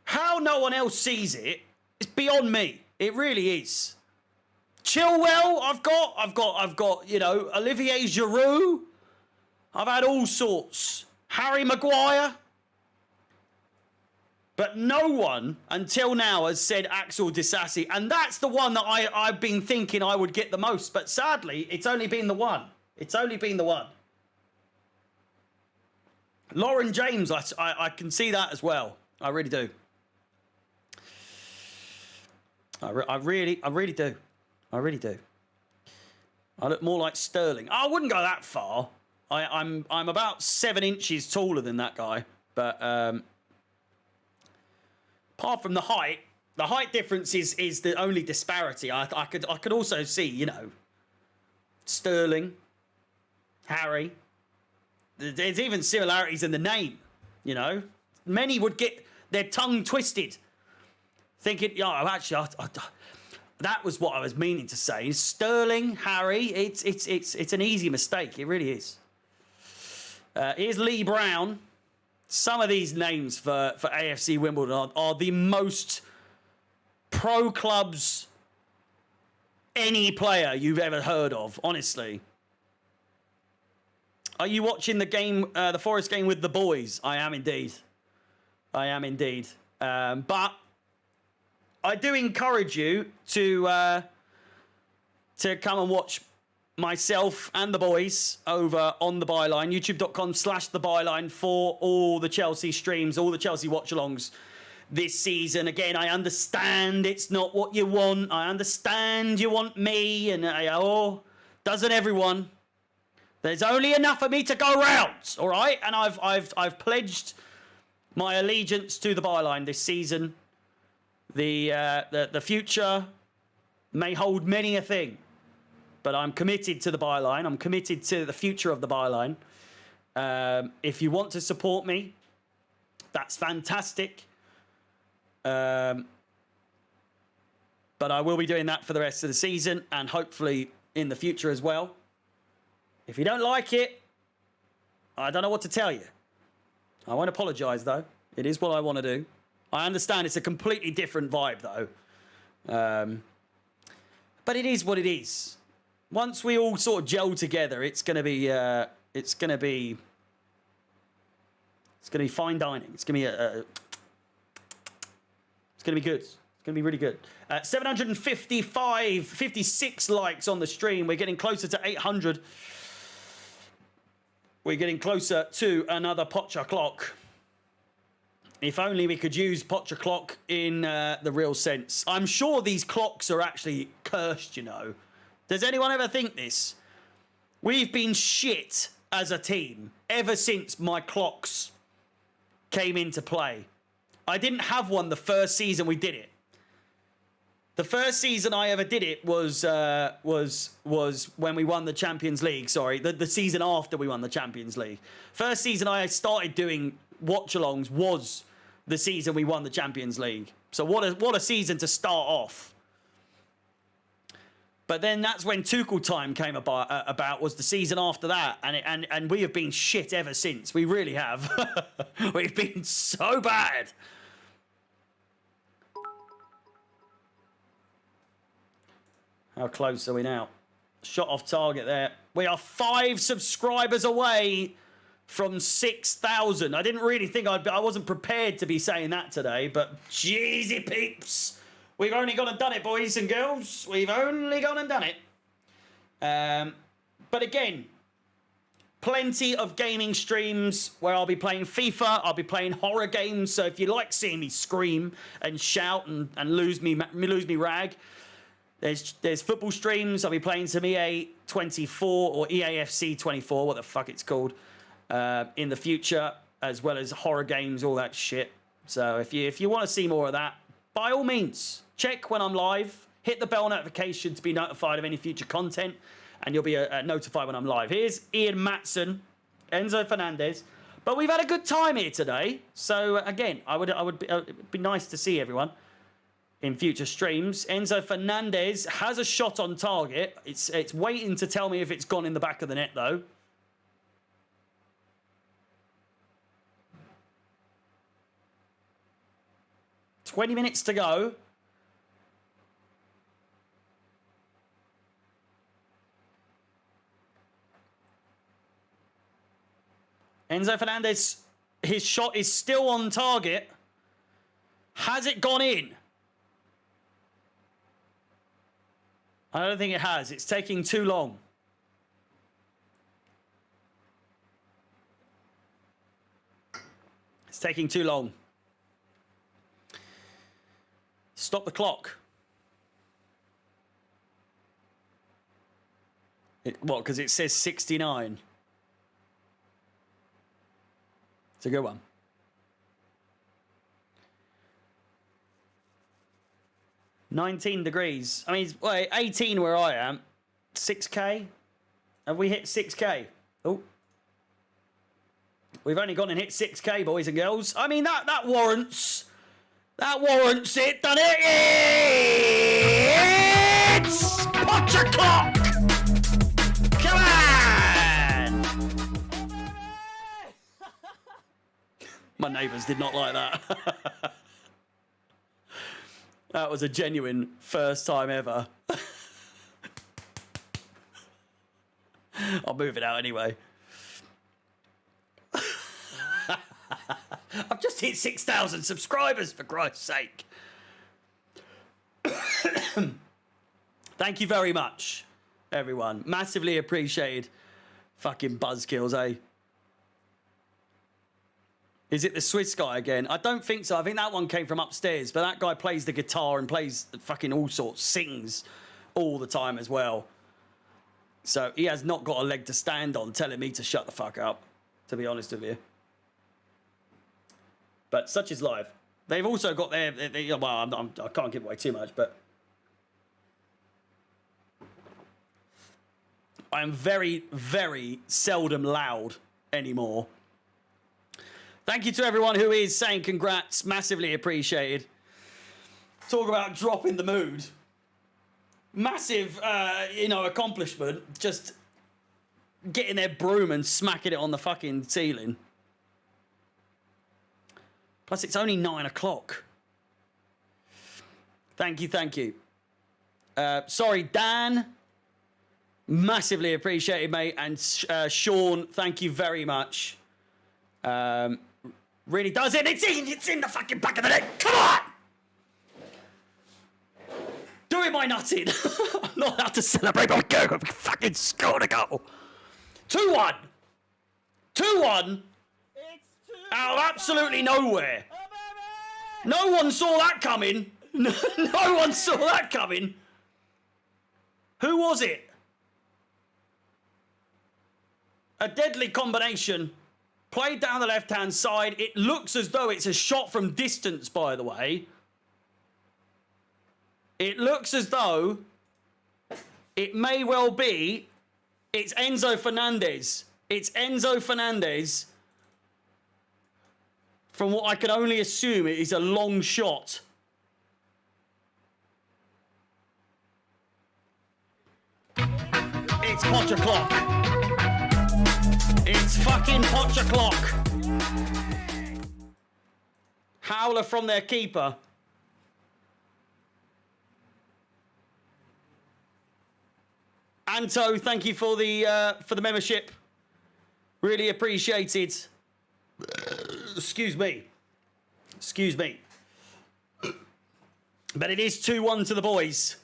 How no one else sees it, it's beyond me. It really is. Chilwell, I've got, you know, Olivier Giroud. I've had all sorts. Harry Maguire. But no one, until now, has said Axel Disassi. And that's the one that I've been thinking I would get the most. But sadly, it's only been the one. It's only been the one. Lauren James, I can see that as well. I really do. I really do. I really do. I look more like Sterling. I wouldn't go that far. I'm about 7 inches taller than that guy. But apart from the height difference is the only disparity. I could also see, you know, Sterling, Harry, There's even similarities in the name, you know. Many would get their tongue twisted, thinking, "Yeah, actually, that was what I was meaning to say." Sterling, Harry, it's an easy mistake. It really is. Here's Lee Brown. Some of these names for AFC Wimbledon are the most pro clubs any player you've ever heard of, honestly. Are you watching the game, the Forest game with the boys? I am indeed. I am indeed. But I do encourage you to come and watch myself and the boys over on the Byline, youtube.com/the Byline, for all the Chelsea streams, all the Chelsea watch-alongs this season. Again, I understand it's not what you want. I understand you want me, and doesn't everyone? There's only enough of me to go round, all right? And I've pledged my allegiance to the Byline this season. The future may hold many a thing, but I'm committed to the Byline. I'm committed to the future of the Byline. If you want to support me, that's fantastic. But I will be doing that for the rest of the season and hopefully in the future as well. If you don't like it, I don't know what to tell you. I won't apologise, though. It is what I want to do. I understand it's a completely different vibe, though. But it is what it is. Once we all sort of gel together, it's going to be fine dining. It's going to be good. It's going to be really good. 56 likes on the stream. We're getting closer to 800. We're getting closer to another Potcher clock. If only we could use Potcher clock in the real sense. I'm sure these clocks are actually cursed, you know. Does anyone ever think this? We've been shit as a team ever since my clocks came into play. I didn't have one the first season we did it. The first season I ever did it was when we won the Champions League. Sorry, the season after we won the Champions League. First season I started doing watch-alongs was the season we won the Champions League. So what a season to start off. But then that's when Tuchel time came about was the season after that, and we have been shit ever since. We really have. We've been so bad. How close are we now? Shot off target there. We are 5 subscribers away from 6,000. I didn't really think I wasn't prepared to be saying that today, but jeezy peeps. We've only gone and done it, boys and girls. We've only gone and done it. But again, plenty of gaming streams where I'll be playing FIFA. I'll be playing horror games. So if you like seeing me scream and shout and lose me rag, there's football streams. I'll be playing some EA 24 or EAFC 24, what the fuck it's called, in the future, as well as horror games, all that shit. So if you want to see more of that, by all means, check when I'm live. Hit the bell notification to be notified of any future content, and you'll be notified when I'm live. Here's Ian Matson, Enzo Fernandez. But we've had a good time here today. So again, it'd be nice to see everyone in future streams. Enzo Fernandez has a shot on target. It's waiting to tell me if it's gone in the back of the net, though. $20 minutes to go. Enzo Fernandez, his shot is still on target. Has it gone in? I don't think it has. It's taking too long. It's taking too long. Stop the clock. What? Because it says 69. It's a good one. $19 degrees. I mean, wait, 18 where I am. 6K? Have we hit 6K? Oh. We've only gone and hit 6K, boys and girls. I mean, that warrants it, doesn't it? It's Punch O'Clock! Come on! My neighbours did not like that. That was a genuine first time ever. I'll move it out anyway. I've just hit 6,000 subscribers, for Christ's sake. Thank you very much, everyone. Massively appreciated. Fucking buzzkills, eh? Is it the Swiss guy again? I don't think so. I think that one came from upstairs, but that guy plays the guitar and plays fucking all sorts, sings all the time as well. So he has not got a leg to stand on telling me to shut the fuck up, to be honest with you. But such is life. They've also got their well, I can't give away too much, but I am very, very seldom loud anymore. Thank you to everyone who is saying congrats. Massively appreciated. Talk about dropping the mood. Massive, accomplishment. Just getting their broom and smacking it on the fucking ceiling. Plus, it's only 9 o'clock. Thank you, thank you. Sorry, Dan. Massively appreciated, mate. And Sean, thank you very much. Really does it. It's in the fucking back of the neck. Come on! Doing my nutting. I'm not allowed to celebrate my goal. I'm fucking scored a goal. 2-1. 2-1. Out of absolutely nowhere. No one saw that coming. No one saw that coming. Who was it? A deadly combination. Played down the left-hand side. It looks as though it's a shot from distance, by the way. It looks as though it may well be. It's Enzo Fernandez. It's Enzo Fernandez. From what I can only assume, it is a long shot. It's Punch O'Clock. It's fucking Punch O'Clock. Howler from their keeper. Anto, thank you for the membership. Really appreciated. Excuse me. Excuse me. But it is 2-1 to the boys.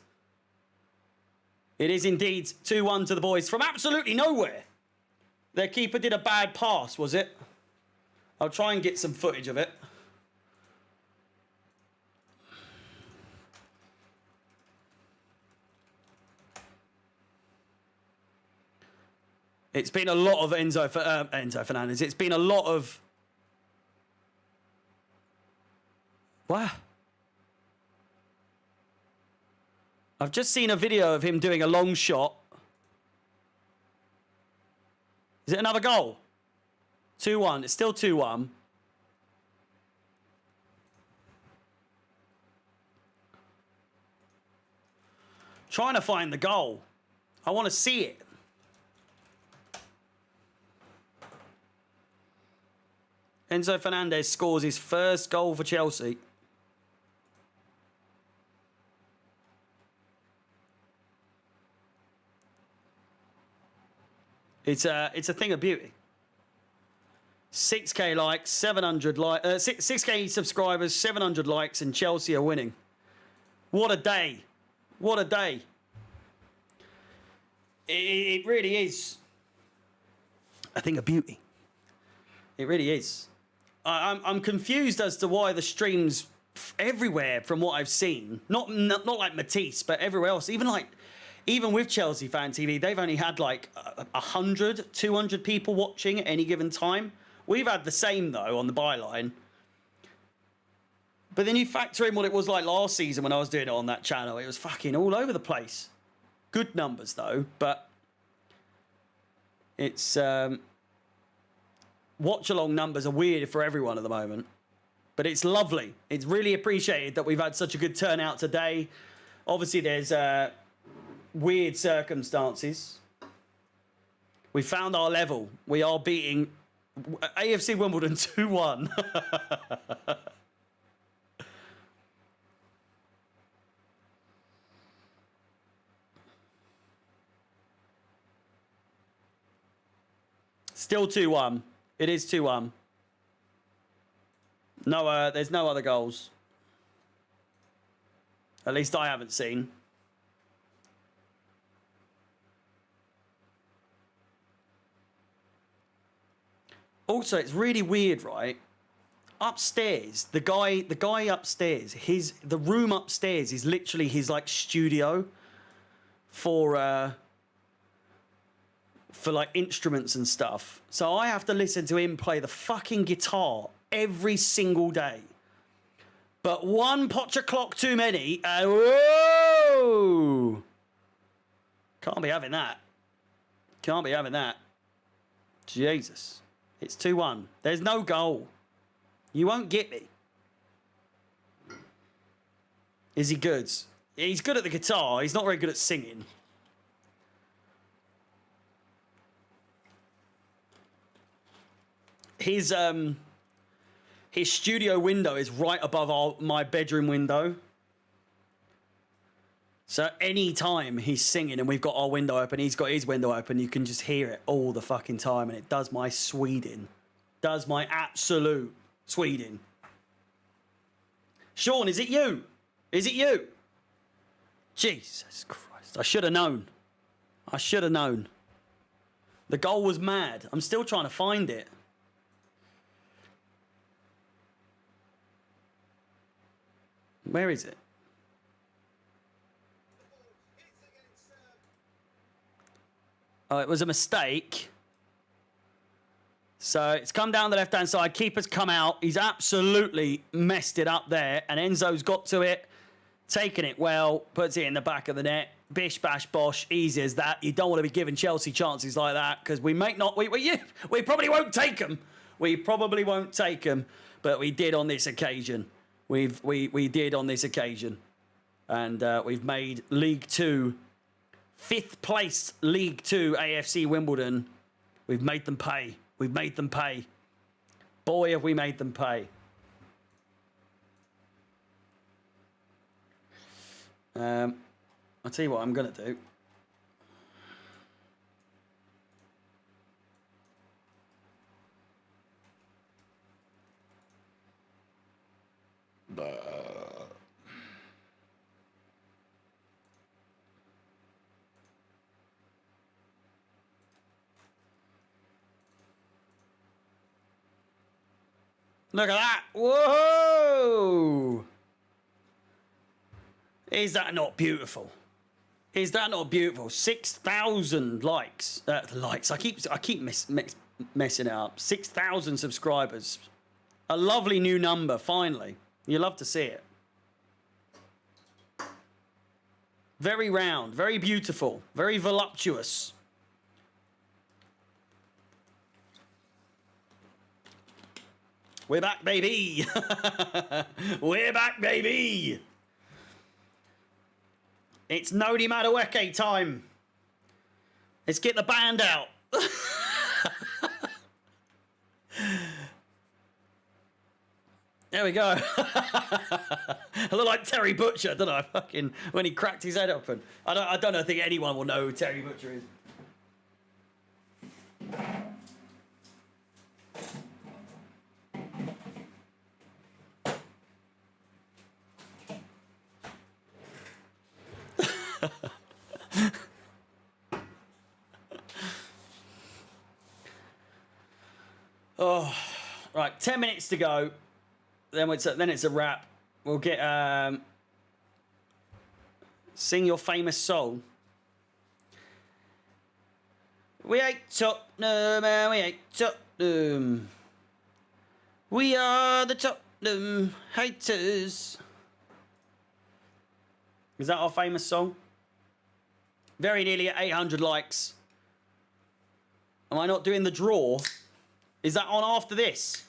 It is indeed 2-1 to the boys from absolutely nowhere. Their keeper did a bad pass, was it? I'll try and get some footage of it. It's been a lot of Enzo Fernandez. It's been a lot of... Wow. I've just seen a video of him doing a long shot. Is it another goal? 2-1. It's still 2-1. Trying to find the goal. I want to see it. Enzo Fernandez scores his first goal for Chelsea. It's a thing of beauty. 6K likes, 700 6K subscribers, 700 likes, and Chelsea are winning. What a day! What a day! It really is a thing of beauty. It really is. I'm confused as to why the streams everywhere, from what I've seen, not like Matisse, but everywhere else, even with Chelsea Fan TV, they've only had like 100, 200 people watching at any given time. We've had the same, though, on the byline. But then you factor in what it was like last season when I was doing it on that channel. It was fucking all over the place. Good numbers, though, but it's... watch-along numbers are weird for everyone at the moment. But it's lovely. It's really appreciated that we've had such a good turnout today. Obviously, there's weird circumstances. We found our level. We are beating AFC Wimbledon 2-1. Still 2-1. It is 2-1. No, there's no other goals. At least I haven't seen. Also, it's really weird, right? Upstairs, the guy upstairs, the room upstairs is literally his like studio for like instruments and stuff. So I have to listen to him play the fucking guitar every single day. But one potcha clock too many, and whoa! Can't be having that. Can't be having that. Jesus. It's 2-1. There's no goal. You won't get me. Is he good? He's good at the guitar. He's not very good at singing. His studio window is right above my bedroom window. So any time he's singing and we've got our window open, he's got his window open, you can just hear it all the fucking time, and it does my Sweden. Does my absolute Sweden. Sean, is it you? Is it you? Jesus Christ. I should have known. I should have known. The goal was mad. I'm still trying to find it. Where is it? Oh, it was a mistake. So it's come down the left-hand side. Keeper's come out. He's absolutely messed it up there. And Enzo's got to it, taken it well, puts it in the back of the net. Bish, bash, bosh, easy as that. You don't want to be giving Chelsea chances like that because we may not. We probably won't take them. We probably won't take them, but we did on this occasion. We did on this occasion, and we've made League Two, 5th place League Two AFC Wimbledon. We've made them pay. We've made them pay. Boy, have we made them pay. I'll tell you what I'm gonna do. Look at that. Whoa! Is that not beautiful? Is that not beautiful? 6,000 likes. Likes. I keep messing it up. 6,000 subscribers. A lovely new number, finally. You love to see it. Very round, very beautiful, very voluptuous. We're back, baby. We're back, baby. It's Noni Madueke time. Let's get the band out. There we go. I look like Terry Butcher, don't I? Fucking when he cracked his head open. I don't think anyone will know who Terry Butcher is. Oh, right. 10 minutes to go. Then it's a wrap. We'll get sing your famous song. We ain't Tottenham, and we ain't Tottenham. We are the Tottenham haters. Is that our famous song? Very nearly at 800 likes. Am I not doing the draw? Is that on after this?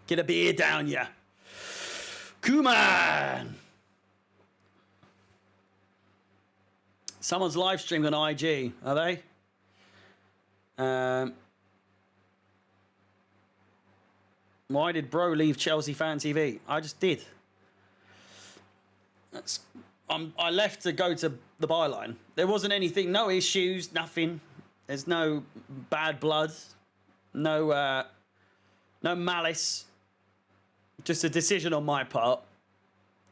Get a beer down, ya. Kuman! Someone's live streaming on IG, are they? Why did bro leave Chelsea Fan TV? I just did. I left to go to the byline. There wasn't anything, no issues, nothing. There's no bad blood, no malice. Just a decision on my part.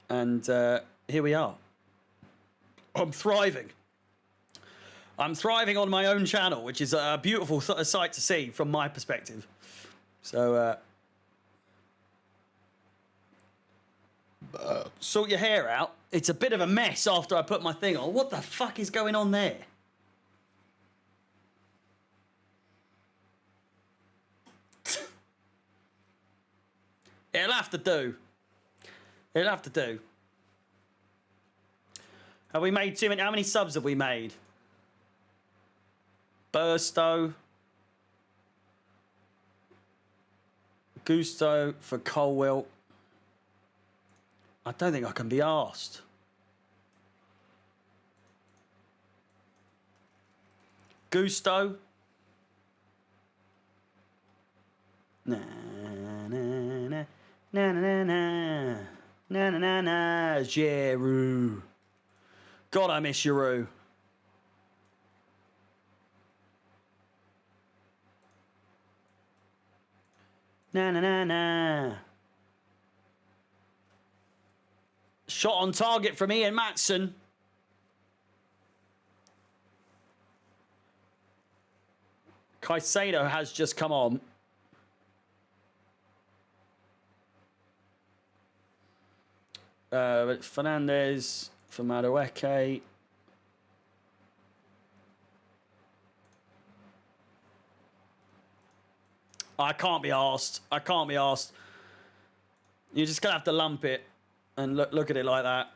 And here we are. I'm thriving. I'm thriving on my own channel, which is a beautiful sight to see from my perspective. So, sort your hair out. It's a bit of a mess after I put my thing on. What the fuck is going on there? It'll have to do. It'll have to do. Have we made too many? How many subs have we made? Bursto. Gusto for Colwell. I don't think I can be arsed. Gusto. Nah, nah, nah. Na na na na na na na na. Giroud. God, I miss Giroud. Na na na na. Shot on target from Ian Matson. Caicedo has just come on. Fernandez for Madueke. I can't be arsed. I can't be arsed. You're just going to have to lump it and look at it like that.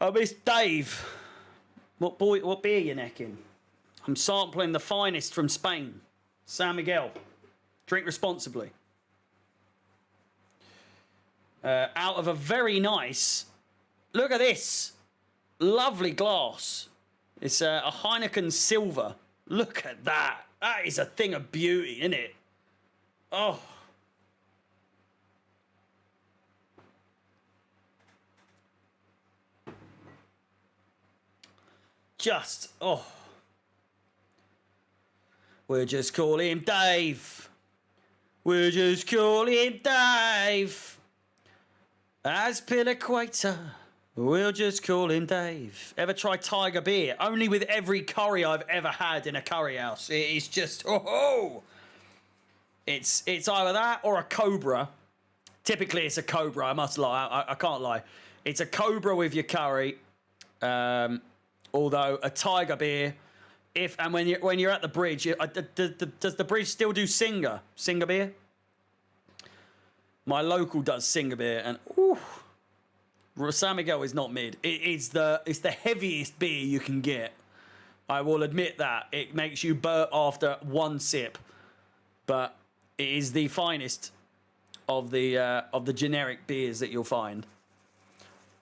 Oh, Miss Dave. What beer you necking? I'm sampling the finest from Spain. San Miguel. Drink responsibly. Out of a very nice... Look at this. Lovely glass. It's a Heineken Silver. Look at that. That is a thing of beauty, isn't it? Oh. Just, oh. We'll just call him Dave. We'll just call him Dave. As Pillaquator, we'll just call him Dave. Ever try Tiger beer? Only with every curry I've ever had in a curry house. It is just, oh. It's either that or a Cobra. Typically, it's a Cobra. I must lie. I can't lie. It's a Cobra with your curry. Although a Tiger beer, when you're at the bridge, does the bridge still do Singer beer? My local does Singer beer, and ooh, San Miguel is not mid. It's the heaviest beer you can get. I will admit that it makes you burp after one sip, but it is the finest of the generic beers that you'll find.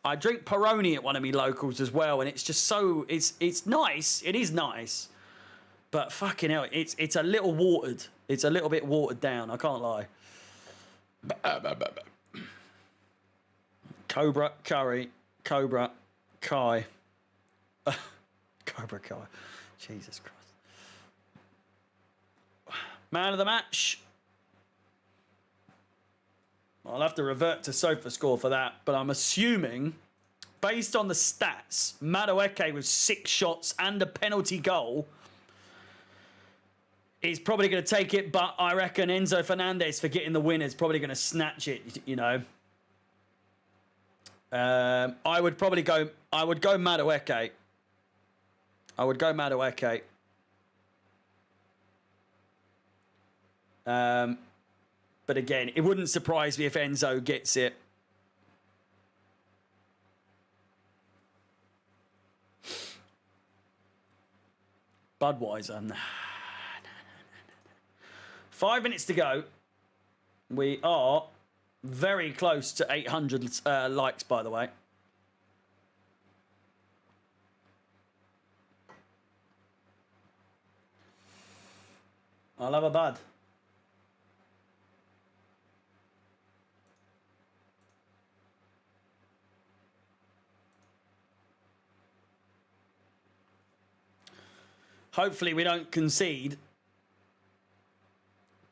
I drink Peroni at one of my locals as well, and it's just so it's nice. It is nice, but fucking hell, it's a little watered. It's a little bit watered down. I can't lie. Cobra curry, Cobra Kai, Cobra Kai. Jesus Christ. Man of the match. I'll have to revert to SofaScore for that, but I'm assuming, based on the stats, Madueke with 6 shots and a penalty goal is probably going to take it, but I reckon Enzo Fernandez for getting the win is probably going to snatch it, you know. I would probably go. I would go Madueke. I would go Madueke. But again, it wouldn't surprise me if Enzo gets it. Budweiser. Nah. 5 minutes to go. We are very close to 800 likes, by the way. I'll have a bud. Hopefully we don't concede.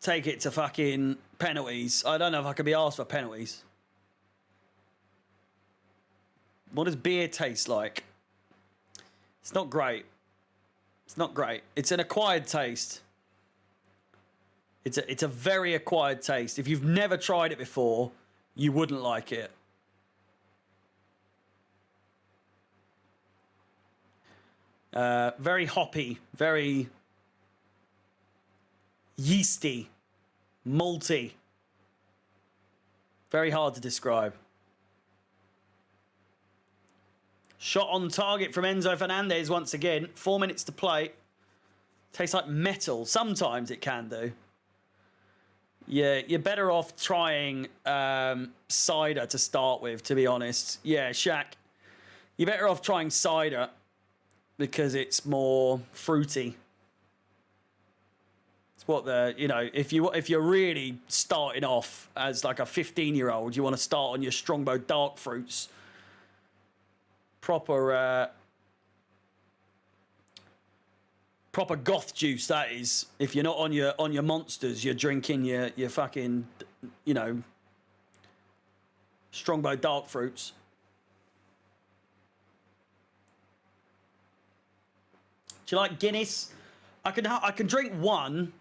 Take it to fucking penalties. I don't know if I could be asked for penalties. What does beer taste like? It's not great. It's not great. It's an acquired taste. It's a very acquired taste. If you've never tried it before, you wouldn't like it. Very hoppy, very yeasty, malty. Very hard to describe. Shot on target from Enzo Fernandez once again. 4 minutes to play. Tastes like metal. Sometimes it can do. Yeah, you're better off trying cider to start with, to be honest. Yeah, Shaq. You're better off trying cider because it's more fruity. It's what the, you know, if you're really starting off as like a 15-year-old, you want to start on your Strongbow dark fruits. Proper goth juice, that is. If you're not on your monsters, you're drinking your fucking, you know, Strongbow dark fruits. Do you like Guinness? I can drink one,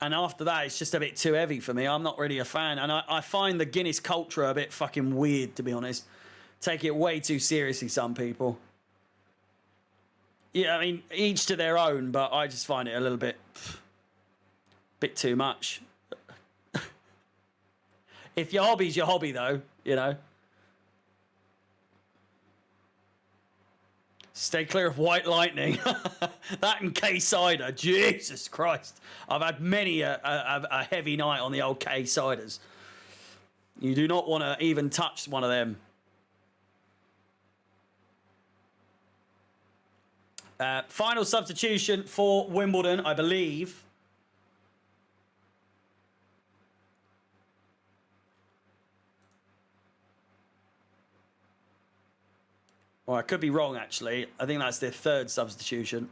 and after that, it's just a bit too heavy for me. I'm not really a fan, and I find the Guinness culture a bit fucking weird, to be honest. Take it way too seriously, some people. Yeah, I mean, each to their own, but I just find it a little bit too much. If your hobby's your hobby, though, you know. Stay clear of White Lightning. That and K-Cider. Jesus Christ. I've had many a heavy night on the old K-Ciders. You do not want to even touch one of them. Final substitution for Wimbledon, I believe. Well, I could be wrong, actually. I think that's their third substitution.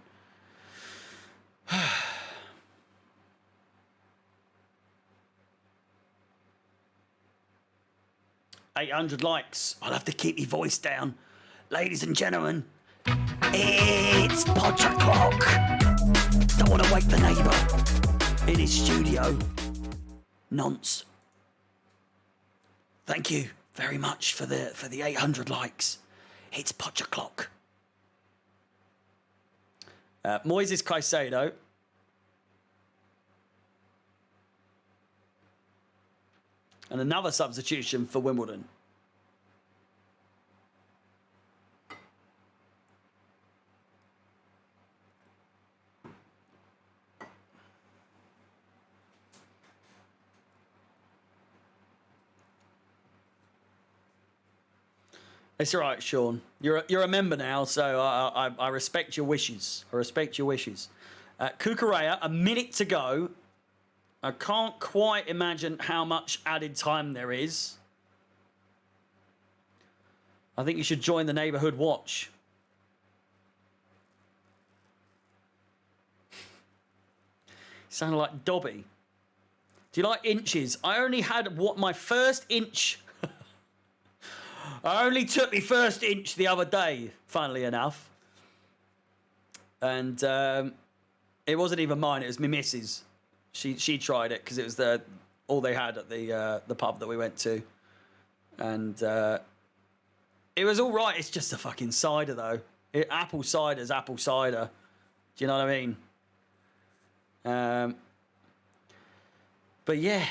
800 likes. I'll have to keep your voice down. Ladies and gentlemen, it's Podge O'Clock. Don't want to wake the neighbour in his studio. Nonce. Thank you very much for the 800 likes. It's Podge O'Clock. Moises Caicedo. And another substitution for Wimbledon. It's all right, Sean. You're a member now, so I respect your wishes. I respect your wishes. Cucurella, a minute to go. I can't quite imagine how much added time there is. I think you should join the neighbourhood watch. Sounded like Dobby. Do you like inches? I only had my first inch. I only took my first inch the other day, funnily enough. And it wasn't even mine, it was my missus. She tried it because it was all they had at the pub that we went to. And It was all right. It's just a fucking cider, though. Apple cider's apple cider. Do you know what I mean? But yeah,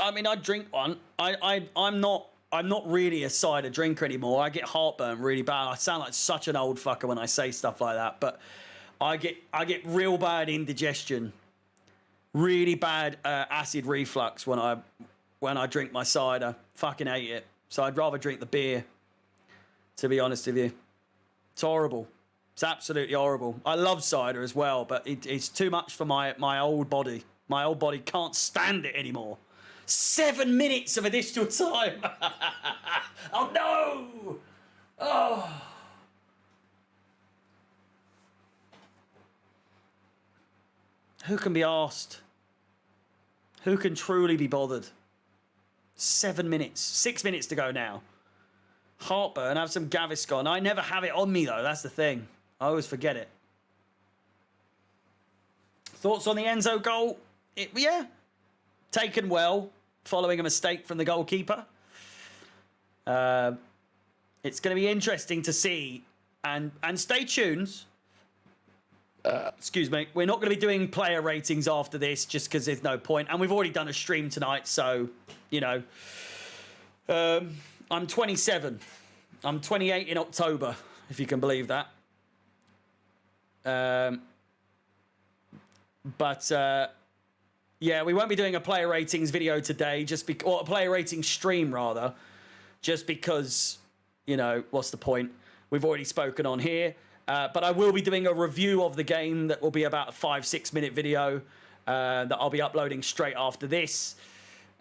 I mean, I drink one. I'm not really a cider drinker anymore. I get heartburn really bad. I sound like such an old fucker when I say stuff like that, but I get real bad indigestion, really bad acid reflux when I drink my cider. Fucking hate it. So I'd rather drink the beer, to be honest with you. It's horrible. It's absolutely horrible. I love cider as well, but it's too much for my old body. My old body can't stand it anymore. 7 minutes of additional time. Oh, no. Oh. Who can be asked? Who can truly be bothered? 7 minutes. 6 minutes to go now. Heartburn, have some Gaviscon. I never have it on me, though. That's the thing. I always forget it. Thoughts on the Enzo goal? Yeah. Taken well, following a mistake from the goalkeeper. It's going to be interesting to see. And stay tuned. Excuse me. We're not going to be doing player ratings after this just because there's no point. And we've already done a stream tonight, so, you know. I'm 27. I'm 28 in October, if you can believe that. Yeah, we won't be doing a player ratings video today, or a player ratings stream, rather, just because, you know, what's the point? We've already spoken on here. But I will be doing a review of the game that will be about a 5-6 minute video that I'll be uploading straight after this.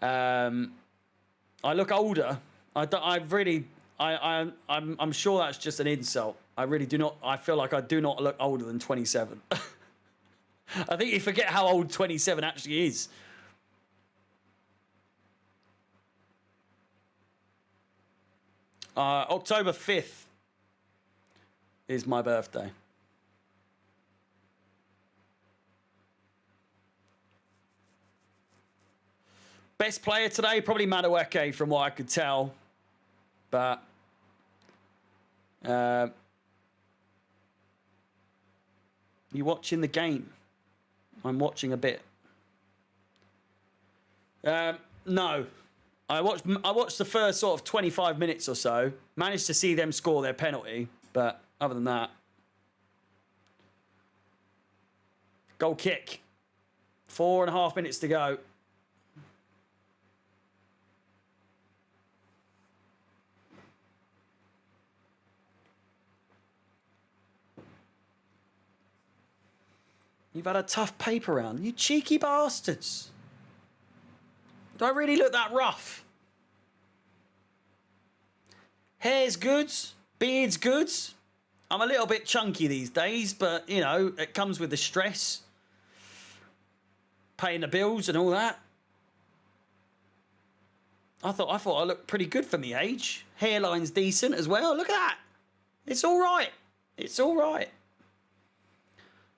I look older. I'm sure that's just an insult. I really do not. I feel like I do not look older than 27. I think you forget how old 27 actually is. October 5th is my birthday. Best player today, probably Madueke from what I could tell. But you watching the game? I'm watching a bit. No. I watched the first sort of 25 minutes or so. Managed to see them score their penalty, but other than that. Goal kick. 4.5 minutes to go. You've had a tough paper round. You cheeky bastards. Do I really look that rough? Hair's good. Beard's good. I'm a little bit chunky these days, but, you know, it comes with the stress. Paying the bills and all that. I thought I looked pretty good for me age. Hairline's decent as well. Look at that. It's all right. It's all right.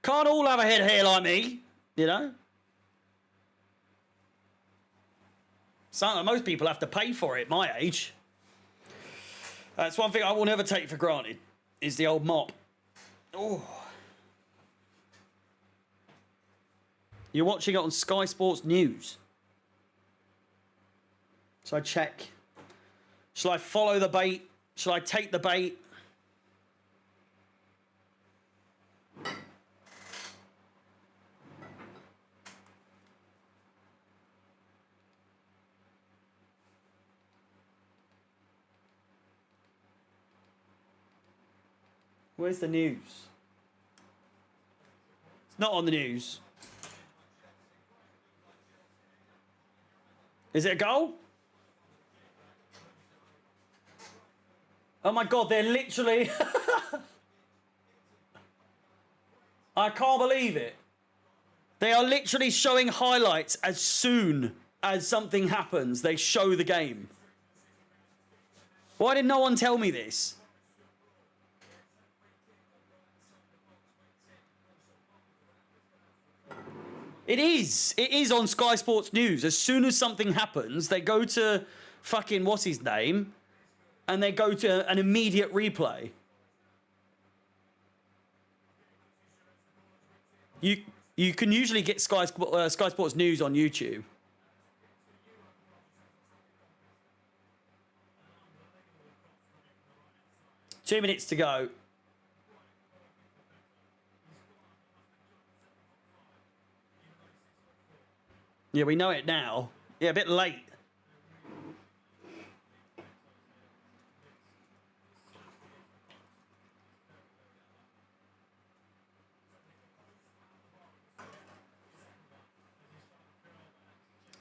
Can't all have a head of hair like me, you know? Most people have to pay for it, my age. That's one thing I will never take for granted, is the old mop. Oh. You're watching it on Sky Sports News. So I check. Shall I follow the bait? Shall I take the bait? Where's the news? It's not on the news. Is it a goal? Oh my God, they're literally... I can't believe it. They are literally showing highlights as soon as something happens. They show the game. Why did no one tell me this? It is. It is on Sky Sports News. As soon as something happens, they go to fucking, what's his name? and they go to an immediate replay. You can usually get Sky Sports News on YouTube. Two minutes to go. Yeah, we know it now. Yeah, a bit late.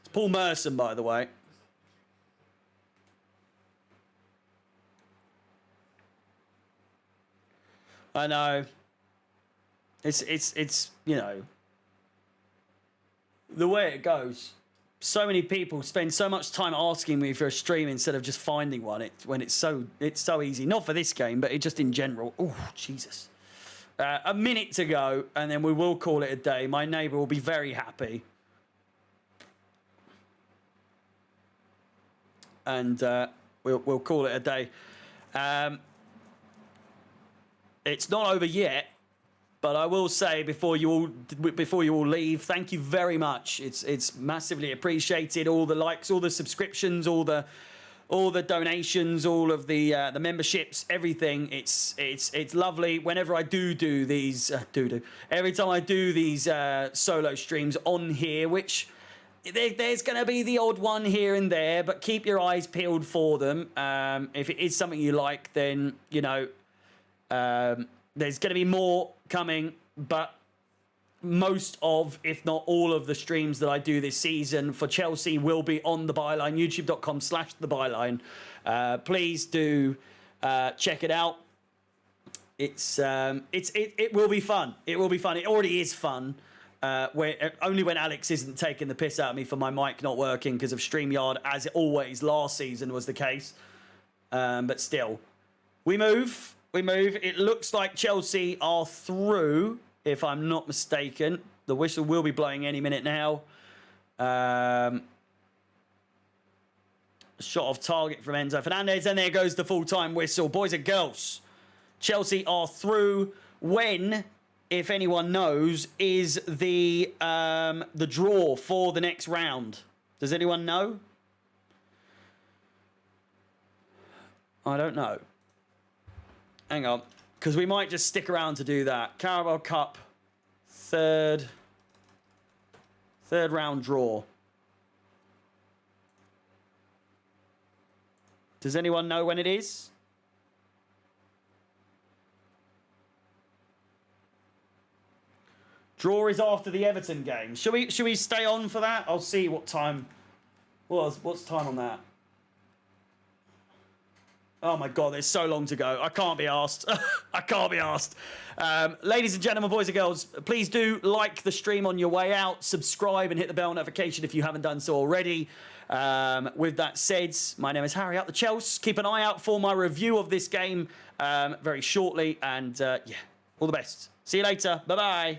It's Paul Merson, by the way. I know. It's you know, the way it goes. So many people spend so much time asking me for a stream instead of just finding one. When it's so easy. Not for this game, but just in general. Oh, Jesus. A minute to go, and then we will call it a day. My neighbour will be very happy. And we'll call it a day. It's not over yet, but I will say before you all leave, thank you very much. It's massively appreciated. All the likes, all the subscriptions, all the donations, all of the memberships, everything. It's lovely. Whenever I do these every time I do these solo streams on here, which there's going to be the odd one here and there, but keep your eyes peeled for them. If it is something you like, then you know. There's going to be more coming, but most of, if not all of the streams that I do this season for Chelsea will be on The Byline, youtube.com/The Byline. Please do check it out. It will be fun. It will be fun. It already is fun. Only when Alex isn't taking the piss out of me for my mic not working because of StreamYard, as it always last season was the case. But still, we move. It looks like Chelsea are through, if I'm not mistaken. The whistle will be blowing any minute now. Shot off target from Enzo Fernandez, and there goes the full-time whistle. Boys and girls, Chelsea are through. When, if anyone knows, is the draw for the next round? Does anyone know? I don't know. Hang on, because we might just stick around to do that. Carabao Cup, third round draw. Does anyone know when it is? Draw is after the Everton game. Should we stay on for that? I'll see what time. What's time on that? Oh my God, there's so long to go. I can't be asked. I can't be asked. Ladies and gentlemen, boys and girls, please do like the stream on your way out. Subscribe and hit the bell notification if you haven't done so already. With that said, my name is Harry, out the Chelsea. Keep an eye out for my review of this game very shortly. And yeah, all the best. See you later. Bye-bye.